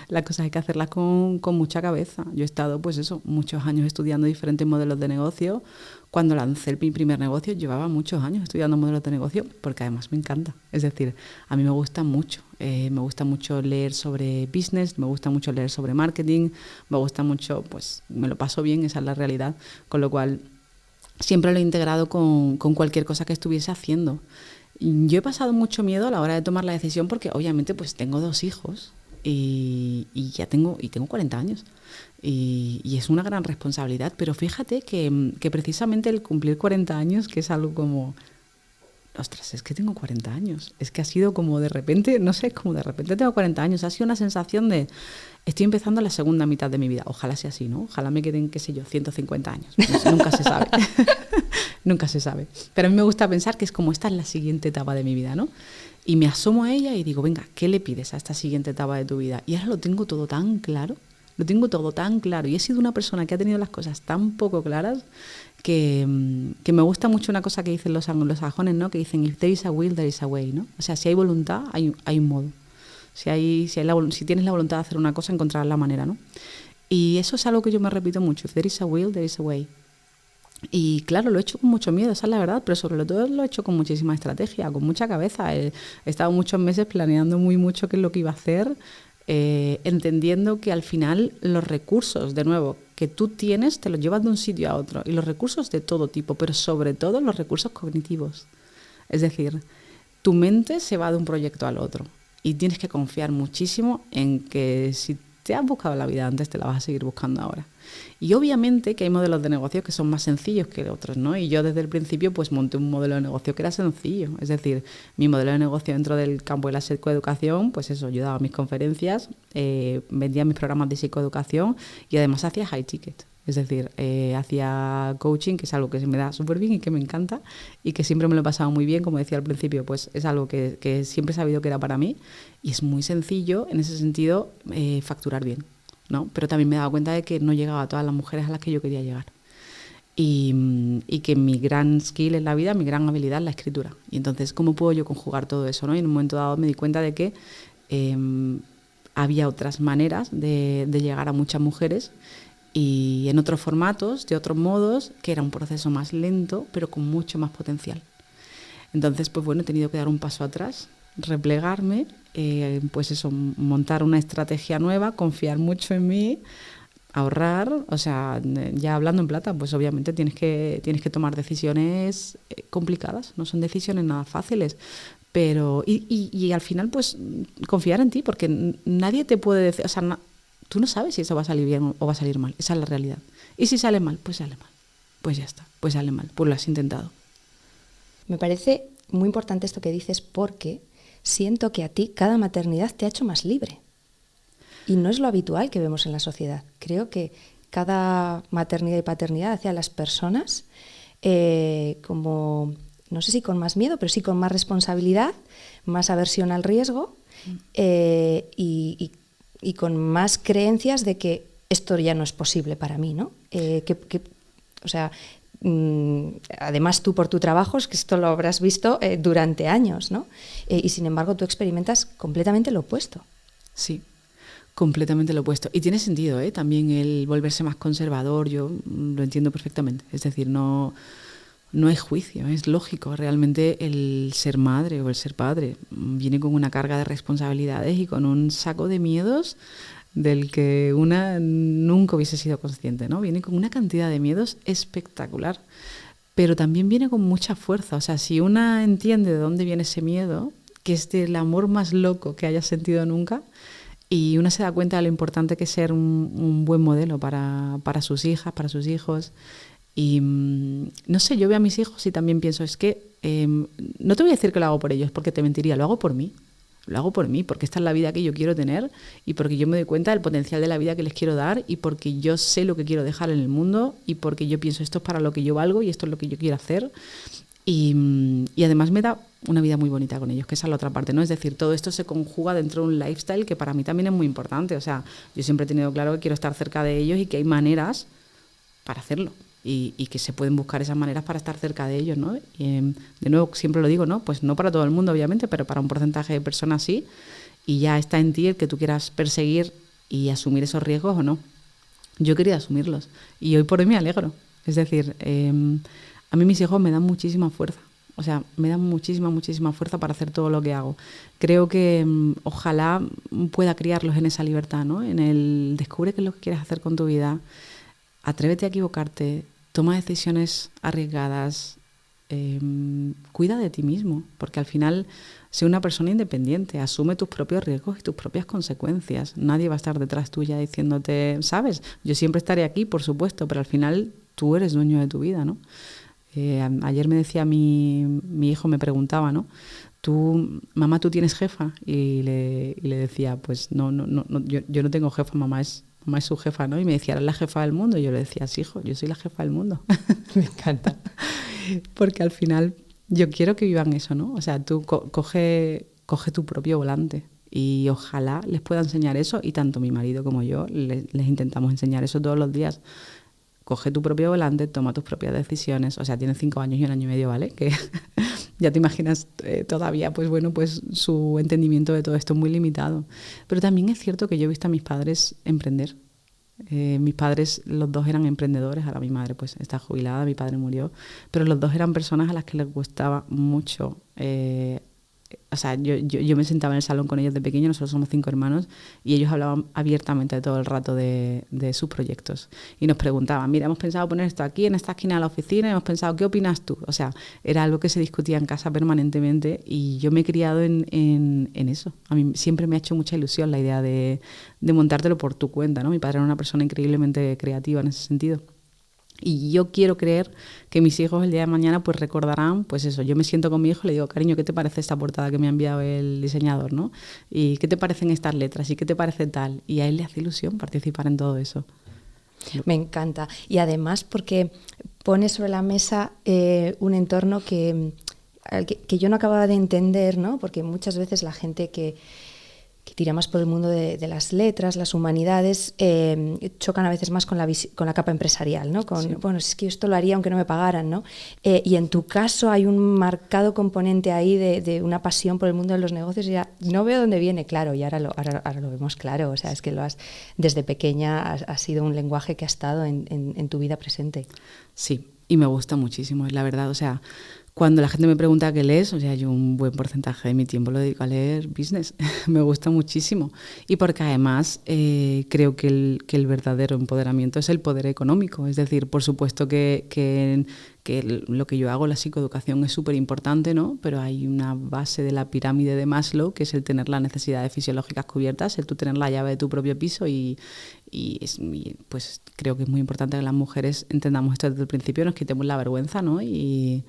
las cosas hay que hacerlas con mucha cabeza. Yo he estado, pues eso, muchos años estudiando diferentes modelos de negocio. Cuando lancé mi primer negocio, llevaba muchos años estudiando modelos de negocio, porque además me encanta. Es decir, a mí me gusta mucho. Me gusta mucho leer sobre business, me gusta mucho leer sobre marketing, me gusta mucho, pues me lo paso bien, esa es la realidad. Con lo cual, siempre lo he integrado con cualquier cosa que estuviese haciendo. Yo he pasado mucho miedo a la hora de tomar la decisión porque obviamente pues tengo 2 hijos y ya tengo 40 años y es una gran responsabilidad, pero fíjate que precisamente el cumplir 40 años, que es algo como, ostras, es que tengo 40 años, es que ha sido como de repente, no sé, como de repente tengo 40 años, ha sido una sensación de estoy empezando la segunda mitad de mi vida, ojalá sea así, ¿no? Ojalá me queden, qué sé yo, 150 años, nunca se sabe. Nunca se sabe. Pero a mí me gusta pensar que es como esta es la siguiente etapa de mi vida, ¿no? Y me asomo a ella y digo, venga, ¿qué le pides a esta siguiente etapa de tu vida? Y ahora lo tengo todo tan claro. Y he sido una persona que ha tenido las cosas tan poco claras que me gusta mucho una cosa que dicen los anglosajones, ¿no? Que dicen, if there is a will, there is a way, ¿no? O sea, si hay voluntad, hay un modo. Si tienes la voluntad de hacer una cosa, encontrarás la manera, ¿no? Y eso es algo que yo me repito mucho. If there is a will, there is a way. Y claro, lo he hecho con mucho miedo, esa es la verdad, pero sobre todo lo he hecho con muchísima estrategia, con mucha cabeza. He estado muchos meses planeando muy mucho qué es lo que iba a hacer, entendiendo que al final los recursos, de nuevo, que tú tienes, te los llevas de un sitio a otro. Y los recursos de todo tipo, pero sobre todo los recursos cognitivos. Es decir, tu mente se va de un proyecto al otro y tienes que confiar muchísimo en que si te has buscado la vida antes, te la vas a seguir buscando ahora. Y obviamente que hay modelos de negocio que son más sencillos que otros, ¿no? Y yo desde el principio pues monté un modelo de negocio que era sencillo. Es decir, mi modelo de negocio dentro del campo de la psicoeducación, pues eso, yo daba mis conferencias, vendía mis programas de psicoeducación y además hacía high ticket. Es decir, hacía coaching, que es algo que se me da súper bien y que me encanta y que siempre me lo he pasado muy bien, como decía al principio, pues es algo que siempre he sabido que era para mí y es muy sencillo en ese sentido facturar bien, ¿no? Pero también me he dado cuenta de que no llegaba a todas las mujeres a las que yo quería llegar. Y que mi gran skill en la vida, mi gran habilidad es la escritura. Y entonces, ¿cómo puedo yo conjugar todo eso, ¿no? Y en un momento dado me di cuenta de que había otras maneras de llegar a muchas mujeres y en otros formatos, de otros modos, que era un proceso más lento, pero con mucho más potencial. Entonces, pues bueno, he tenido que dar un paso atrás, replegarme, pues eso, montar una estrategia nueva, confiar mucho en mí, ahorrar, o sea, ya hablando en plata, pues obviamente tienes que tomar decisiones complicadas, no son decisiones nada fáciles, pero y al final pues confiar en ti, porque nadie te puede decir, o sea, tú no sabes si eso va a salir bien o va a salir mal, esa es la realidad. Y si sale mal, pues ya está, pues sale mal, pues lo has intentado. Me parece muy importante esto que dices porque siento que a ti cada maternidad te ha hecho más libre. Y no es lo habitual que vemos en la sociedad. Creo que cada maternidad y paternidad hace a las personas como, no sé si con más miedo, pero sí con más responsabilidad, más aversión al riesgo y con más creencias de que esto ya no es posible para mí, ¿no? O sea, además tú por tu trabajo, es que esto lo habrás visto durante años, ¿no? Y sin embargo tú experimentas completamente lo opuesto. Sí. Completamente lo opuesto. Y tiene sentido, ¿eh? También el volverse más conservador, yo lo entiendo perfectamente. Es decir, no hay juicio, es lógico. Realmente el ser madre o el ser padre viene con una carga de responsabilidades y con un saco de miedos del que una nunca hubiese sido consciente, ¿no? Viene con una cantidad de miedos espectacular, pero también viene con mucha fuerza. O sea, si una entiende de dónde viene ese miedo, que es del amor más loco que haya sentido nunca, y una se da cuenta de lo importante que es ser un buen modelo para sus hijas, para sus hijos. Y no sé, yo veo a mis hijos y también pienso, es que no te voy a decir que lo hago por ellos, porque te mentiría, lo hago por mí. Lo hago por mí, porque esta es la vida que yo quiero tener y porque yo me doy cuenta del potencial de la vida que les quiero dar y porque yo sé lo que quiero dejar en el mundo y porque yo pienso esto es para lo que yo valgo y esto es lo que yo quiero hacer. Y además me da una vida muy bonita con ellos, que esa es la otra parte, ¿no? Es decir, todo esto se conjuga dentro de un lifestyle que para mí también es muy importante. O sea, yo siempre he tenido claro que quiero estar cerca de ellos y que hay maneras para hacerlo y que se pueden buscar esas maneras para estar cerca de ellos, ¿no? Y, de nuevo, siempre lo digo, ¿no? Pues no para todo el mundo, obviamente, pero para un porcentaje de personas sí. Y ya está en ti el que tú quieras perseguir y asumir esos riesgos o no. Yo quería asumirlos y hoy por hoy me alegro. Es decir, a mí mis hijos me dan muchísima fuerza. O sea, me dan muchísima fuerza para hacer todo lo que hago. Creo que ojalá pueda criarlos en esa libertad, ¿no? En el descubre qué es lo que quieres hacer con tu vida, atrévete a equivocarte, toma decisiones arriesgadas, cuida de ti mismo, porque al final sé una persona independiente, asume tus propios riesgos y tus propias consecuencias. Nadie va a estar detrás tuya diciéndote, ¿sabes? Yo siempre estaré aquí, por supuesto, pero al final tú eres dueño de tu vida, ¿no? Ayer me decía mi hijo, me preguntaba, ¿no? Mamá, ¿tú tienes jefa? Y le decía, pues no, yo no tengo jefa, mamá es su jefa, ¿no? Y me decía, ¿eres la jefa del mundo? Y yo le decía, sí, hijo, yo soy la jefa del mundo. Me encanta. Porque al final yo quiero que vivan eso, ¿no? O sea, tú coge tu propio volante y ojalá les pueda enseñar eso y tanto mi marido como yo les intentamos enseñar eso todos los días. Coge tu propio volante, toma tus propias decisiones. O sea, tiene 5 años y 1 año y medio, ¿vale? Que ya te imaginas todavía, pues bueno, pues su entendimiento de todo esto es muy limitado. Pero también es cierto que yo he visto a mis padres emprender. Mis padres, los dos eran emprendedores. Ahora mi madre pues está jubilada, mi padre murió. Pero los dos eran personas a las que les gustaba mucho. O sea, yo me sentaba en el salón con ellos de pequeño, nosotros somos 5 hermanos, y ellos hablaban abiertamente todo el rato de sus proyectos. Y nos preguntaban, mira, hemos pensado poner esto aquí en esta esquina de la oficina, hemos pensado, ¿qué opinas tú? O sea, era algo que se discutía en casa permanentemente y yo me he criado en eso. A mí siempre me ha hecho mucha ilusión la idea de montártelo por tu cuenta, ¿no? Mi padre era una persona increíblemente creativa en ese sentido. Y yo quiero creer que mis hijos el día de mañana pues recordarán, pues eso, yo me siento con mi hijo y le digo, cariño, ¿qué te parece esta portada que me ha enviado el diseñador, ¿no? ¿Y qué te parecen estas letras? ¿Y qué te parece tal? Y a él le hace ilusión participar en todo eso. Me encanta. Y además porque pone sobre la mesa un entorno que yo no acababa de entender, ¿no? Porque muchas veces la gente que tira más por el mundo de las letras, las humanidades, chocan a veces más con la capa empresarial, ¿no? Sí. Bueno, es que yo esto lo haría aunque no me pagaran, ¿no? Y en tu caso hay un marcado componente ahí de una pasión por el mundo de los negocios y ya no veo dónde viene, claro, y ahora lo vemos claro, o sea, es que desde pequeña ha sido un lenguaje que ha estado en tu vida presente. Sí, y me gusta muchísimo, es la verdad, o sea, cuando la gente me pregunta qué lees, o sea, yo un buen porcentaje de mi tiempo lo dedico a leer business. Me gusta muchísimo. Y porque además creo que el verdadero empoderamiento es el poder económico. Es decir, por supuesto que lo que yo hago, la psicoeducación, es súper importante, ¿no? Pero hay una base de la pirámide de Maslow, que es el tener las necesidades fisiológicas cubiertas, el tú tener la llave de tu propio piso y pues creo que es muy importante que las mujeres entendamos esto desde el principio, nos quitemos la vergüenza, ¿no? Y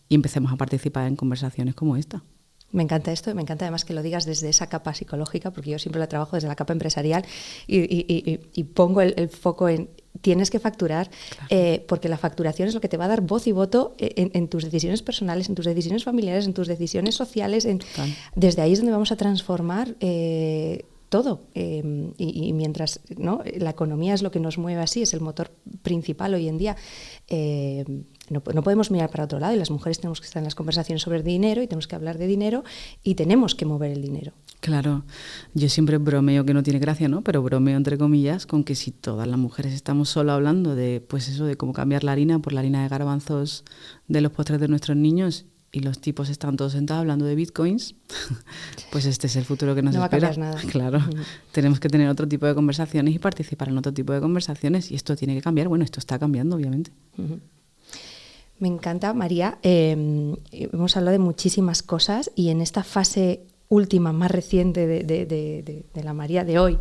empecemos a participar en conversaciones como esta. Me encanta esto, me encanta además que lo digas desde esa capa psicológica, porque yo siempre la trabajo desde la capa empresarial y pongo el foco en tienes que facturar, claro. Porque la facturación es lo que te va a dar voz y voto en tus decisiones personales, en tus decisiones familiares, en tus decisiones sociales. Claro. Desde ahí es donde vamos a transformar todo. Y mientras, ¿no?, la economía es lo que nos mueve así, es el motor principal hoy en día. No podemos mirar para otro lado y las mujeres tenemos que estar en las conversaciones sobre dinero y tenemos que hablar de dinero y tenemos que mover el dinero. Claro, yo siempre bromeo, que no tiene gracia, ¿no? Pero bromeo entre comillas con que si todas las mujeres estamos solo hablando de, pues eso, de cómo cambiar la harina por la harina de garbanzos de los postres de nuestros niños y los tipos están todos sentados hablando de bitcoins, pues este es el futuro que nos espera. No va a cambiar nada. Claro, tenemos que tener otro tipo de conversaciones y participar en otro tipo de conversaciones y esto tiene que cambiar. Bueno, esto está cambiando, obviamente. Me encanta, María. Hemos hablado de muchísimas cosas y en esta fase última, más reciente de la María de hoy,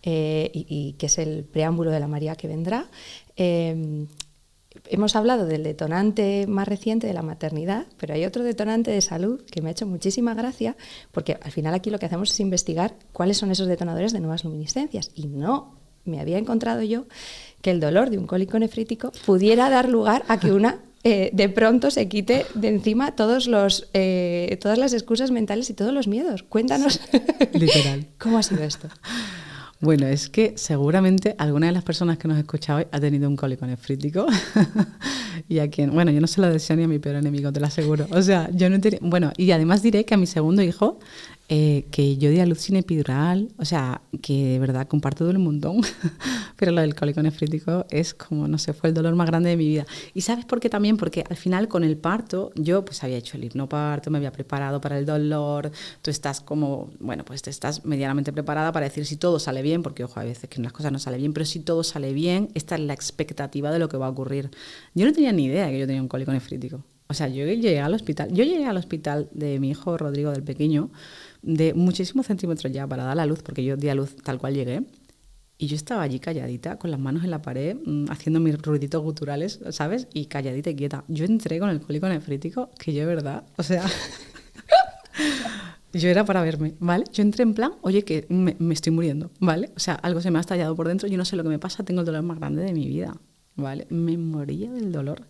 y que es el preámbulo de la María que vendrá, hemos hablado del detonante más reciente de la maternidad, pero hay otro detonante de salud que me ha hecho muchísima gracia, porque al final aquí lo que hacemos es investigar cuáles son esos detonadores de nuevas luminiscencias. Y no me había encontrado yo que el dolor de un cólico nefrítico pudiera dar lugar a que una de pronto se quite de encima todas las excusas mentales y todos los miedos. Cuéntanos. Literal. ¿Cómo ha sido esto? Bueno, es que seguramente alguna de las personas que nos escucha hoy ha tenido un cólico nefrítico y a quien, bueno, yo no se lo deseo ni a mi peor enemigo, te lo aseguro. O sea, yo no tenía, bueno, y además diré que a mi segundo hijo, que yo di a luz sin epidural, o sea, que de verdad comparto todo el montón, pero lo del cólico nefrítico es como, no sé, fue el dolor más grande de mi vida. ¿Y sabes por qué también? Porque al final con el parto, yo pues había hecho el hipnoparto, me había preparado para el dolor, tú estás como, bueno, pues te estás medianamente preparada para decir si todo sale bien, porque ojo, a veces que las cosas no salen bien, pero si todo sale bien, esta es la expectativa de lo que va a ocurrir. Yo no tenía ni idea de que yo tenía un cólico nefrítico. O sea, yo llegué al hospital de mi hijo Rodrigo, del pequeño, de muchísimos centímetros ya para dar la luz, porque yo di a luz tal cual llegué, y yo estaba allí calladita, con las manos en la pared, haciendo mis ruiditos guturales, ¿sabes? Y calladita y quieta. Yo entré con el cólico nefrítico, que yo de verdad, o sea, yo era para verme, ¿vale? Yo entré en plan, oye, que me estoy muriendo, ¿vale? O sea, algo se me ha estallado por dentro, yo no sé lo que me pasa, tengo el dolor más grande de mi vida, ¿vale? Me moría del dolor.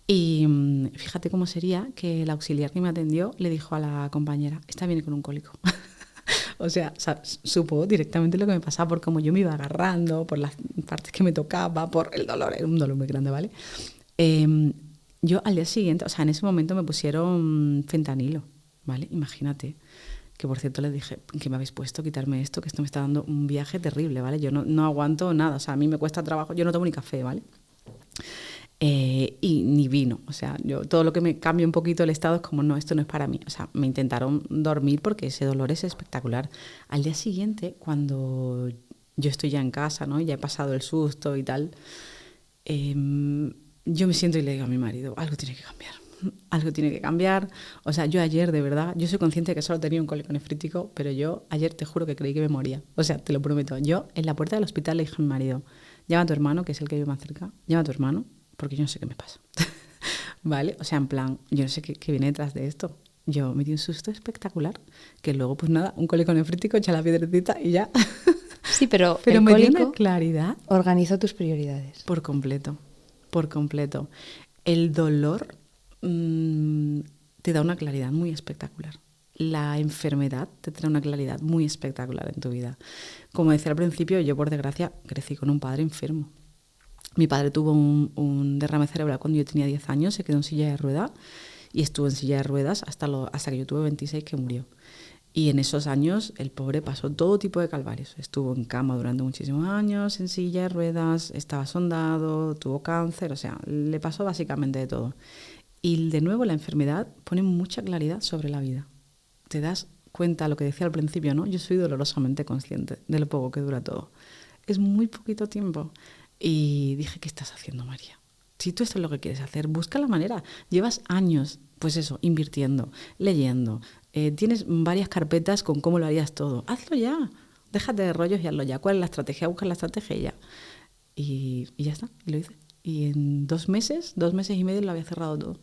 Y fíjate cómo sería que el auxiliar que me atendió le dijo a la compañera, esta viene con un cólico. O sea, supo directamente lo que me pasaba por cómo yo me iba agarrando, por las partes que me tocaba, por el dolor, era un dolor muy grande, ¿vale? Yo al día siguiente, o sea, en ese momento me pusieron fentanilo, ¿vale? Imagínate, que por cierto les dije, ¿qué me habéis puesto? Quitarme esto, que esto me está dando un viaje terrible, ¿vale? Yo no aguanto nada, o sea, a mí me cuesta trabajo, yo no tomo ni café, ¿vale? Y ni vino, o sea, yo todo lo que me cambia un poquito el estado es como, no, esto no es para mí, o sea, me intentaron dormir porque ese dolor es espectacular. Al día siguiente, cuando yo estoy ya en casa, ¿no? Ya he pasado el susto y tal, yo me siento y le digo a mi marido, algo tiene que cambiar, o sea, yo ayer de verdad, yo soy consciente de que solo tenía un cólico nefrítico, pero yo ayer te juro que creí que me moría, o sea, te lo prometo, yo en la puerta del hospital le dije a mi marido, llama a tu hermano, que es el que vive más cerca, llama a tu hermano, porque yo no sé qué me pasa. ¿Vale? O sea, en plan, yo no sé qué viene detrás de esto. Yo me di un susto espectacular, que luego, pues nada, un cólico nefrítico, echa la piedrecita y ya. Sí, pero Pero el me dio cólico una claridad organizó tus prioridades. por completo, por completo. El dolor te da una claridad muy espectacular. La enfermedad te trae una claridad muy espectacular en tu vida. Como decía al principio, yo por desgracia crecí con un padre enfermo. Mi padre tuvo un derrame cerebral cuando yo tenía 10 años, se quedó en silla de ruedas y estuvo en silla de ruedas hasta que yo tuve 26, que murió. Y en esos años el pobre pasó todo tipo de calvarios. Estuvo en cama durante muchísimos años, en silla de ruedas, estaba sondado, tuvo cáncer, o sea, le pasó básicamente de todo. Y de nuevo la enfermedad pone mucha claridad sobre la vida. Te das cuenta, lo que decía al principio, ¿no? Yo soy dolorosamente consciente de lo poco que dura todo. Es muy poquito tiempo. Y dije, ¿qué estás haciendo, María? Si tú esto es lo que quieres hacer, busca la manera. Llevas años, pues eso, invirtiendo, leyendo. Tienes varias carpetas con cómo lo harías todo. Hazlo ya. Déjate de rollos y hazlo ya. ¿Cuál es la estrategia? Busca la estrategia y ya. Y ya está, y lo hice. Y en 2 meses y medio lo había cerrado todo.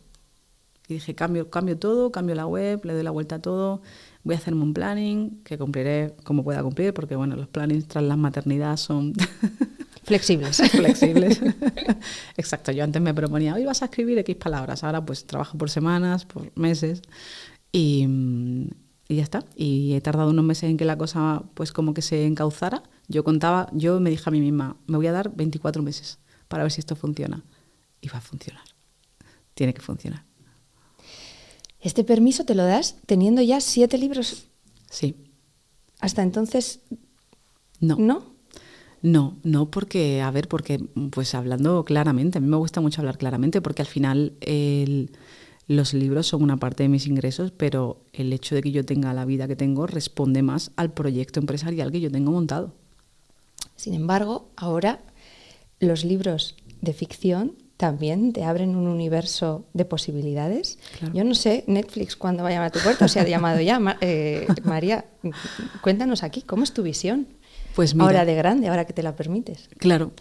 Y dije, cambio todo, cambio la web, le doy la vuelta a todo, voy a hacerme un planning que cumpliré como pueda cumplir, porque bueno, los plannings tras la maternidad son flexibles. flexibles. Exacto, yo antes me proponía, hoy vas a escribir X palabras, ahora pues trabajo por semanas, por meses y ya está. Y he tardado unos meses en que la cosa pues como que se encauzara. Yo me dije a mí misma, me voy a dar 24 meses para ver si esto funciona. Y va a funcionar, tiene que funcionar. Este permiso te lo das teniendo ya 7 libros. Sí. Hasta entonces, no. ¿No? No, porque pues hablando claramente, a mí me gusta mucho hablar claramente, porque al final los libros son una parte de mis ingresos, pero el hecho de que yo tenga la vida que tengo responde más al proyecto empresarial que yo tengo montado. Sin embargo, ahora los libros de ficción también te abren un universo de posibilidades. Claro. Yo no sé, Netflix, cuándo va a llamar a tu puerta, o si ha llamado ya. María, cuéntanos aquí, ¿cómo es tu visión? Pues mira, ahora de grande, ahora que te la permites. Claro,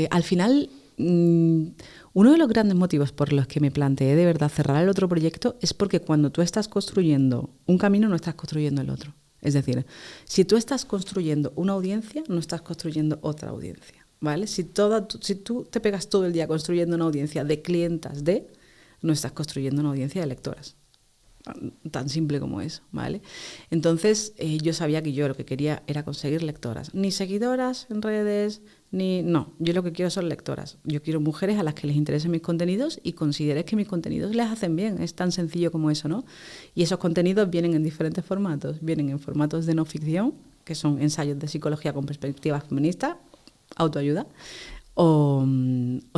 al final, uno de los grandes motivos por los que me planteé de verdad cerrar el otro proyecto es porque cuando tú estás construyendo un camino, no estás construyendo el otro. Es decir, si tú estás construyendo una audiencia, no estás construyendo otra audiencia. ¿Vale? Si tú te pegas todo el día construyendo una audiencia de clientas no estás construyendo una audiencia de lectoras. Tan simple como eso, ¿vale? Entonces, yo sabía que yo lo que quería era conseguir lectoras. Ni seguidoras en redes, no. Yo lo que quiero son lectoras. Yo quiero mujeres a las que les interesen mis contenidos y consideres que mis contenidos les hacen bien. Es tan sencillo como eso, ¿no? Y esos contenidos vienen en diferentes formatos. Vienen en formatos de no ficción, que son ensayos de psicología con perspectiva feminista, autoayuda, o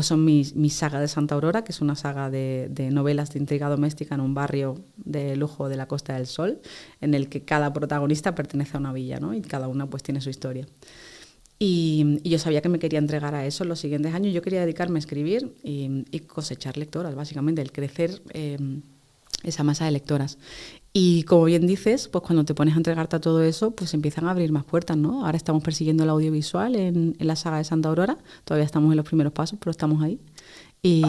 son mi saga de Santa Aurora, que es una saga de novelas de intriga doméstica en un barrio de lujo de la Costa del Sol, en el que cada protagonista pertenece a una villa, ¿no? Y cada una pues tiene su historia. Y yo sabía que me quería entregar a eso en los siguientes años. Yo quería dedicarme a escribir y cosechar lectoras, básicamente, el crecer esa masa de lectoras. Y como bien dices, pues cuando te pones a entregarte a todo eso, pues empiezan a abrir más puertas, ¿no? Ahora estamos persiguiendo el audiovisual en la saga de Santa Aurora. Todavía estamos en los primeros pasos, pero estamos ahí. Y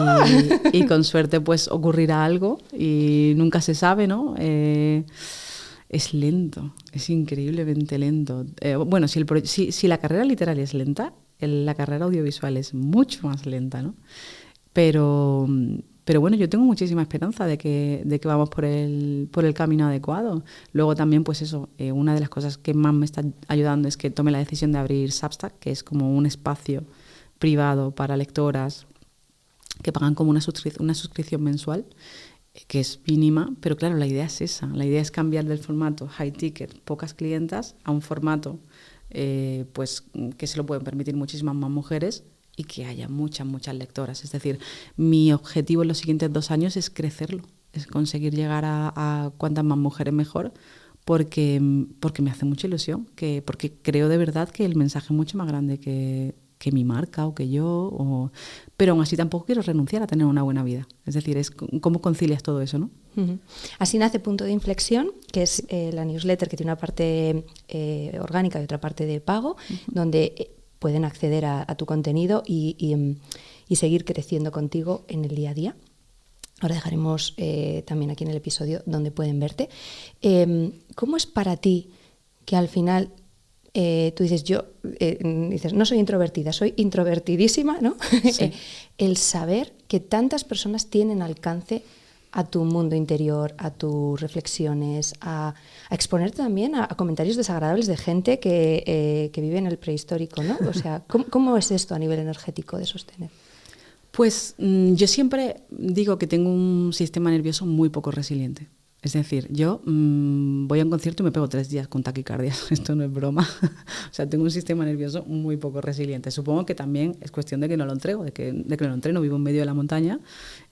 con suerte pues ocurrirá algo y nunca se sabe, ¿no? Es lento, es increíblemente lento. Bueno, si la carrera literal es lenta, la carrera audiovisual es mucho más lenta, ¿no? Pero bueno, yo tengo muchísima esperanza de que vamos por el camino adecuado. Luego también, pues eso, una de las cosas que más me está ayudando es que tome la decisión de abrir Substack, que es como un espacio privado para lectoras que pagan como una suscripción mensual, que es mínima, pero claro, la idea es esa. La idea es cambiar del formato high ticket, pocas clientas, a un formato pues que se lo pueden permitir muchísimas más mujeres y que haya muchas lectoras. Es decir, mi objetivo en los siguientes 2 años es crecerlo, es conseguir llegar a cuantas más mujeres mejor, porque me hace mucha ilusión, porque creo de verdad que el mensaje es mucho más grande que mi marca o que yo, pero aún así tampoco quiero renunciar a tener una buena vida. Es decir, es cómo concilias todo eso, ¿no? Uh-huh. Así nace Punto de Inflexión, que es la newsletter que tiene una parte orgánica y otra parte de pago, uh-huh, donde pueden acceder a tu contenido y seguir creciendo contigo en el día a día. Ahora dejaremos también aquí en el episodio donde pueden verte. ¿Cómo es para ti que al final tú dices, dices, no soy introvertida, soy introvertidísima, ¿no? Sí. El saber que tantas personas tienen alcance a tu mundo interior, a tus reflexiones, a exponerte también a comentarios desagradables de gente que vive en el prehistórico, ¿no? O sea, ¿cómo es esto a nivel energético de sostener? Pues yo siempre digo que tengo un sistema nervioso muy poco resiliente. Es decir, yo voy a un concierto y me pego 3 días con taquicardia. Esto no es broma. O sea, tengo un sistema nervioso muy poco resiliente. Supongo que también es cuestión de que no lo entrego, de que no lo entreno. Vivo en medio de la montaña.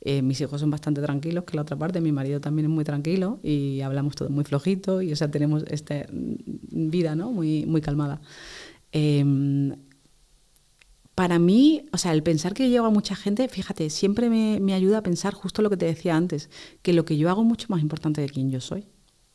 Mis hijos son bastante tranquilos, que la otra parte. Mi marido también es muy tranquilo y hablamos todo muy flojito. Y, o sea, tenemos esta vida, ¿no? Muy, muy calmada. Para mí, o sea, el pensar que llevo a mucha gente, fíjate, siempre me ayuda a pensar justo lo que te decía antes, que lo que yo hago es mucho más importante de quién yo soy.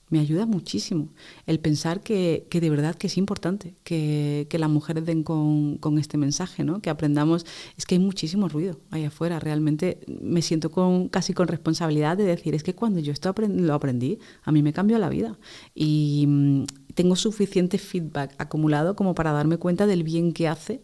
Me ayuda muchísimo el pensar que de verdad que es importante que las mujeres den con este mensaje, ¿no? Que aprendamos. Es que hay muchísimo ruido ahí afuera. Realmente me siento casi con responsabilidad de decir, es que cuando yo esto lo aprendí, a mí me cambió la vida. Y tengo suficiente feedback acumulado como para darme cuenta del bien que hace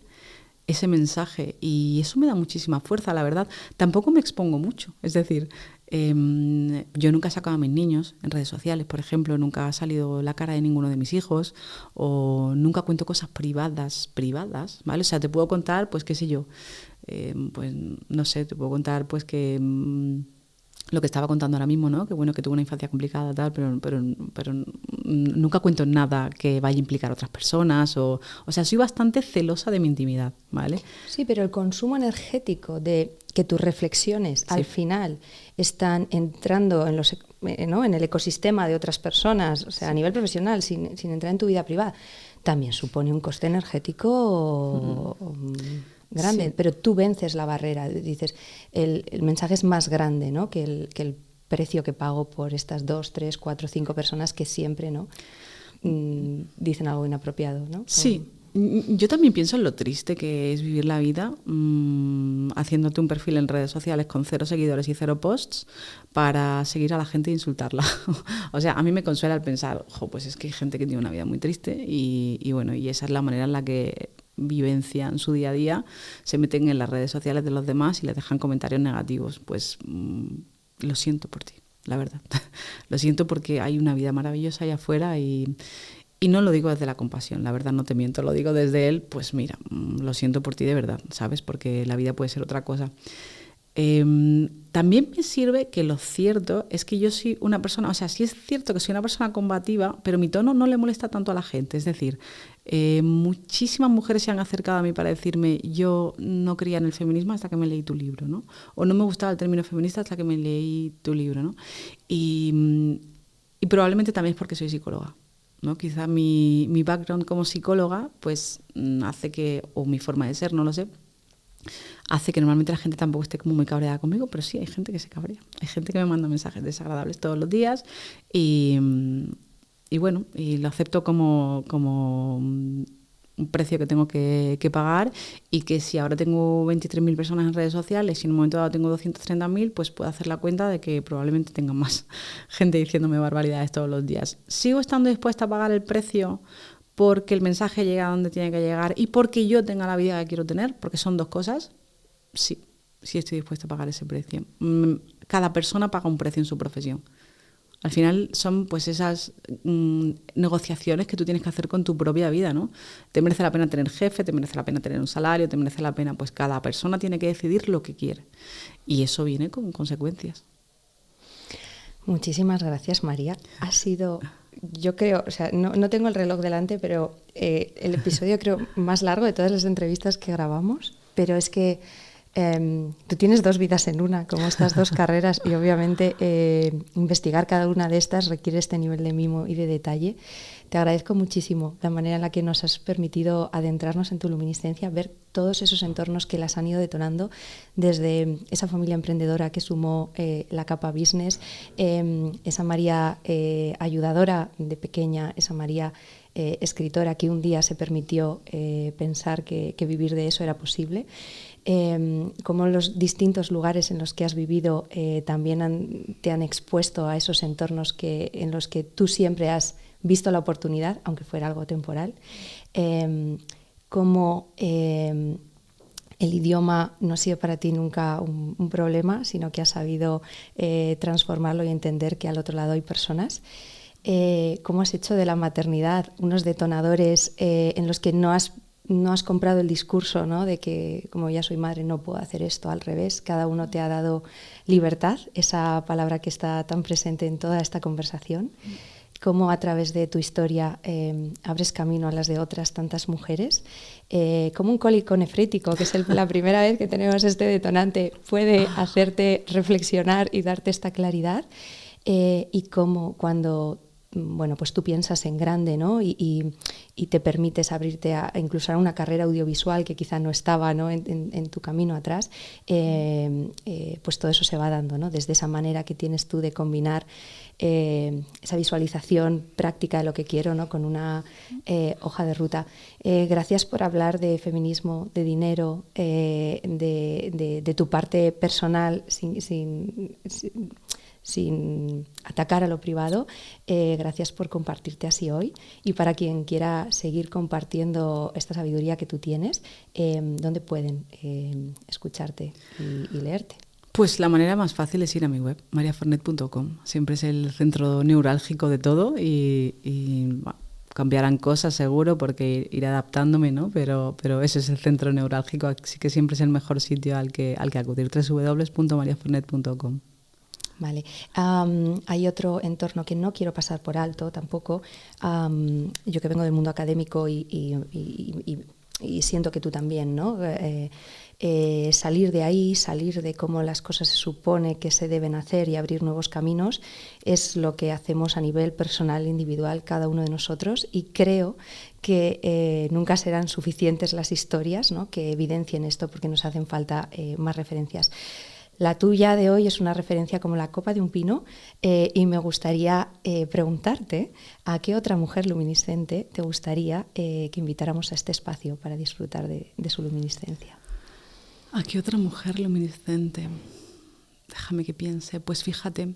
ese mensaje, y eso me da muchísima fuerza, la verdad. Tampoco me expongo mucho, es decir, yo nunca he sacado a mis niños en redes sociales, por ejemplo, nunca ha salido la cara de ninguno de mis hijos, o nunca cuento cosas privadas, ¿vale? O sea, te puedo contar, pues qué sé yo, pues no sé, te puedo contar pues que lo que estaba contando ahora mismo, ¿no? Que bueno, que tuve una infancia complicada, tal, pero nunca cuento nada que vaya a implicar a otras personas. O sea, soy bastante celosa de mi intimidad, ¿vale? Sí, pero el consumo energético de que tus reflexiones al final están entrando en el ecosistema de otras personas, o sea, a nivel profesional, sin entrar en tu vida privada, también supone un coste energético grande, sí. Pero tú vences la barrera, dices, el mensaje es más grande, ¿no? que el precio que pago por estas 2, 3, 4, 5 personas que siempre, ¿no? Dicen algo inapropiado, ¿no? Sí. Yo también pienso en lo triste que es vivir la vida haciéndote un perfil en redes sociales con 0 seguidores y 0 posts para seguir a la gente e insultarla. O sea, a mí me consuela el pensar, pues es que hay gente que tiene una vida muy triste y bueno, y esa es la manera en la que vivencian su día a día, se meten en las redes sociales de los demás y les dejan comentarios negativos. Pues lo siento por ti, la verdad. Lo siento porque hay una vida maravillosa allá afuera y no lo digo desde la compasión, la verdad, no te miento, lo digo desde él, pues mira, lo siento por ti de verdad, ¿sabes? Porque la vida puede ser otra cosa. También me sirve que lo cierto es que yo soy una persona, o sea, sí es cierto que soy una persona combativa, pero mi tono no le molesta tanto a la gente. Es decir, muchísimas mujeres se han acercado a mí para decirme, yo no creía en el feminismo hasta que me leí tu libro, ¿no? O no me gustaba el término feminista hasta que me leí tu libro, ¿no? Y probablemente también es porque soy psicóloga, ¿no? Quizá mi background como psicóloga pues hace que, o mi forma de ser, no lo sé, hace que normalmente la gente tampoco esté como muy cabreada conmigo, pero sí hay gente que se cabrea. Hay gente que me manda mensajes desagradables todos los días y bueno, y lo acepto como un precio que tengo que pagar, y que si ahora tengo 23.000 personas en redes sociales y en un momento dado tengo 230.000, pues puedo hacer la cuenta de que probablemente tenga más gente diciéndome barbaridades todos los días. ¿Sigo estando dispuesta a pagar el precio porque el mensaje llega a donde tiene que llegar y porque yo tenga la vida que quiero tener? Porque son dos cosas. Sí estoy dispuesta a pagar ese precio. Cada persona paga un precio en su profesión. Al final son pues esas negociaciones que tú tienes que hacer con tu propia vida, ¿no? Te merece la pena tener jefe, te merece la pena tener un salario, te merece la pena, pues cada persona tiene que decidir lo que quiere. Y eso viene con consecuencias. Muchísimas gracias, María. Ha sido, yo creo, o sea, no tengo el reloj delante, pero el episodio creo más largo de todas las entrevistas que grabamos, pero es que tú tienes 2 vidas en una, como estas 2 carreras, y obviamente investigar cada una de estas requiere este nivel de mimo y de detalle. Te agradezco muchísimo la manera en la que nos has permitido adentrarnos en tu luminiscencia, ver todos esos entornos que las han ido detonando, desde esa familia emprendedora que sumó la capa business, esa María ayudadora de pequeña, esa María escritora que un día se permitió pensar que vivir de eso era posible. Cómo los distintos lugares en los que has vivido también te han expuesto a esos entornos en los que tú siempre has visto la oportunidad, aunque fuera algo temporal, cómo el idioma no ha sido para ti nunca un problema, sino que has sabido transformarlo y entender que al otro lado hay personas. Cómo has hecho de la maternidad unos detonadores en los que no has comprado el discurso, ¿no?, de que como ya soy madre no puedo hacer esto, al revés, cada uno te ha dado libertad, esa palabra que está tan presente en toda esta conversación. Cómo a través de tu historia abres camino a las de otras tantas mujeres. Como un cólico nefrítico, que es la primera vez que tenemos este detonante, puede hacerte reflexionar y darte esta claridad. Y cómo cuando pues tú piensas en grande, ¿no?, y te permites abrirte incluso a una carrera audiovisual que quizá no estaba, ¿no?, en tu camino atrás, pues todo eso se va dando, ¿no?, desde esa manera que tienes tú de combinar esa visualización práctica de lo que quiero, ¿no?, con una hoja de ruta. Gracias por hablar de feminismo, de dinero, de tu parte personal sin atacar a lo privado. Gracias por compartirte así hoy. Y para quien quiera seguir compartiendo esta sabiduría que tú tienes, ¿dónde pueden escucharte y leerte? Pues la manera más fácil es ir a mi web, mariafornet.com. Siempre es el centro neurálgico de todo y bueno, cambiarán cosas seguro porque iré adaptándome, ¿no? Pero ese es el centro neurálgico, así que siempre es el mejor sitio al que acudir, www.mariafornet.com. Vale. Hay otro entorno que no quiero pasar por alto tampoco. Yo que vengo del mundo académico y siento que tú también, ¿no? Salir de ahí, salir de cómo las cosas se supone que se deben hacer y abrir nuevos caminos es lo que hacemos a nivel personal, individual, cada uno de nosotros, y creo que nunca serán suficientes las historias, ¿no?, que evidencien esto, porque nos hacen falta más referencias. La tuya de hoy es una referencia como la copa de un pino, y me gustaría preguntarte a qué otra mujer luminiscente te gustaría que invitáramos a este espacio para disfrutar de su luminiscencia. ¿A qué otra mujer luminiscente? Déjame que piense. Pues fíjate,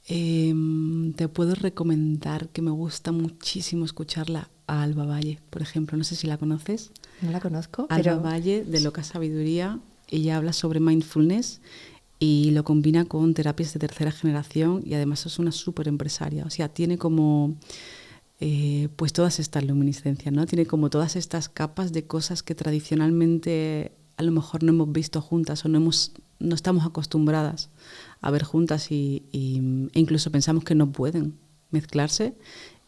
te puedo recomendar que me gusta muchísimo escucharla a Alba Valle, por ejemplo. No sé si la conoces. No la conozco, Alba Valle, de Loca Sabiduría. Ella habla sobre mindfulness y lo combina con terapias de tercera generación y además es una súper empresaria. O sea, tiene como pues todas estas luminiscencias, ¿no? Tiene como todas estas capas de cosas que tradicionalmente a lo mejor no hemos visto juntas o no estamos acostumbradas a ver juntas e incluso pensamos que no pueden mezclarse.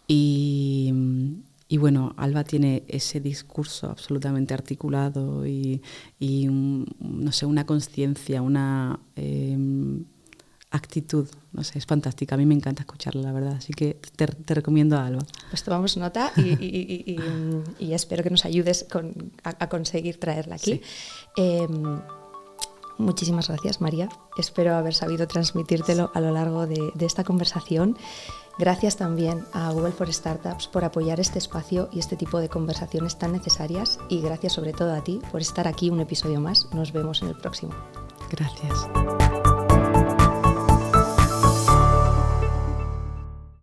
Y bueno, Alba tiene ese discurso absolutamente articulado y no sé, una conciencia, una actitud, no sé, es fantástica. A mí me encanta escucharla, la verdad. Así que te recomiendo a Alba. Pues tomamos nota y espero que nos ayudes a conseguir traerla aquí. Sí. Muchísimas gracias, María. Espero haber sabido transmitírtelo a lo largo de esta conversación. Gracias también a Google for Startups por apoyar este espacio y este tipo de conversaciones tan necesarias, y gracias sobre todo a ti por estar aquí un episodio más. Nos vemos en el próximo. Gracias.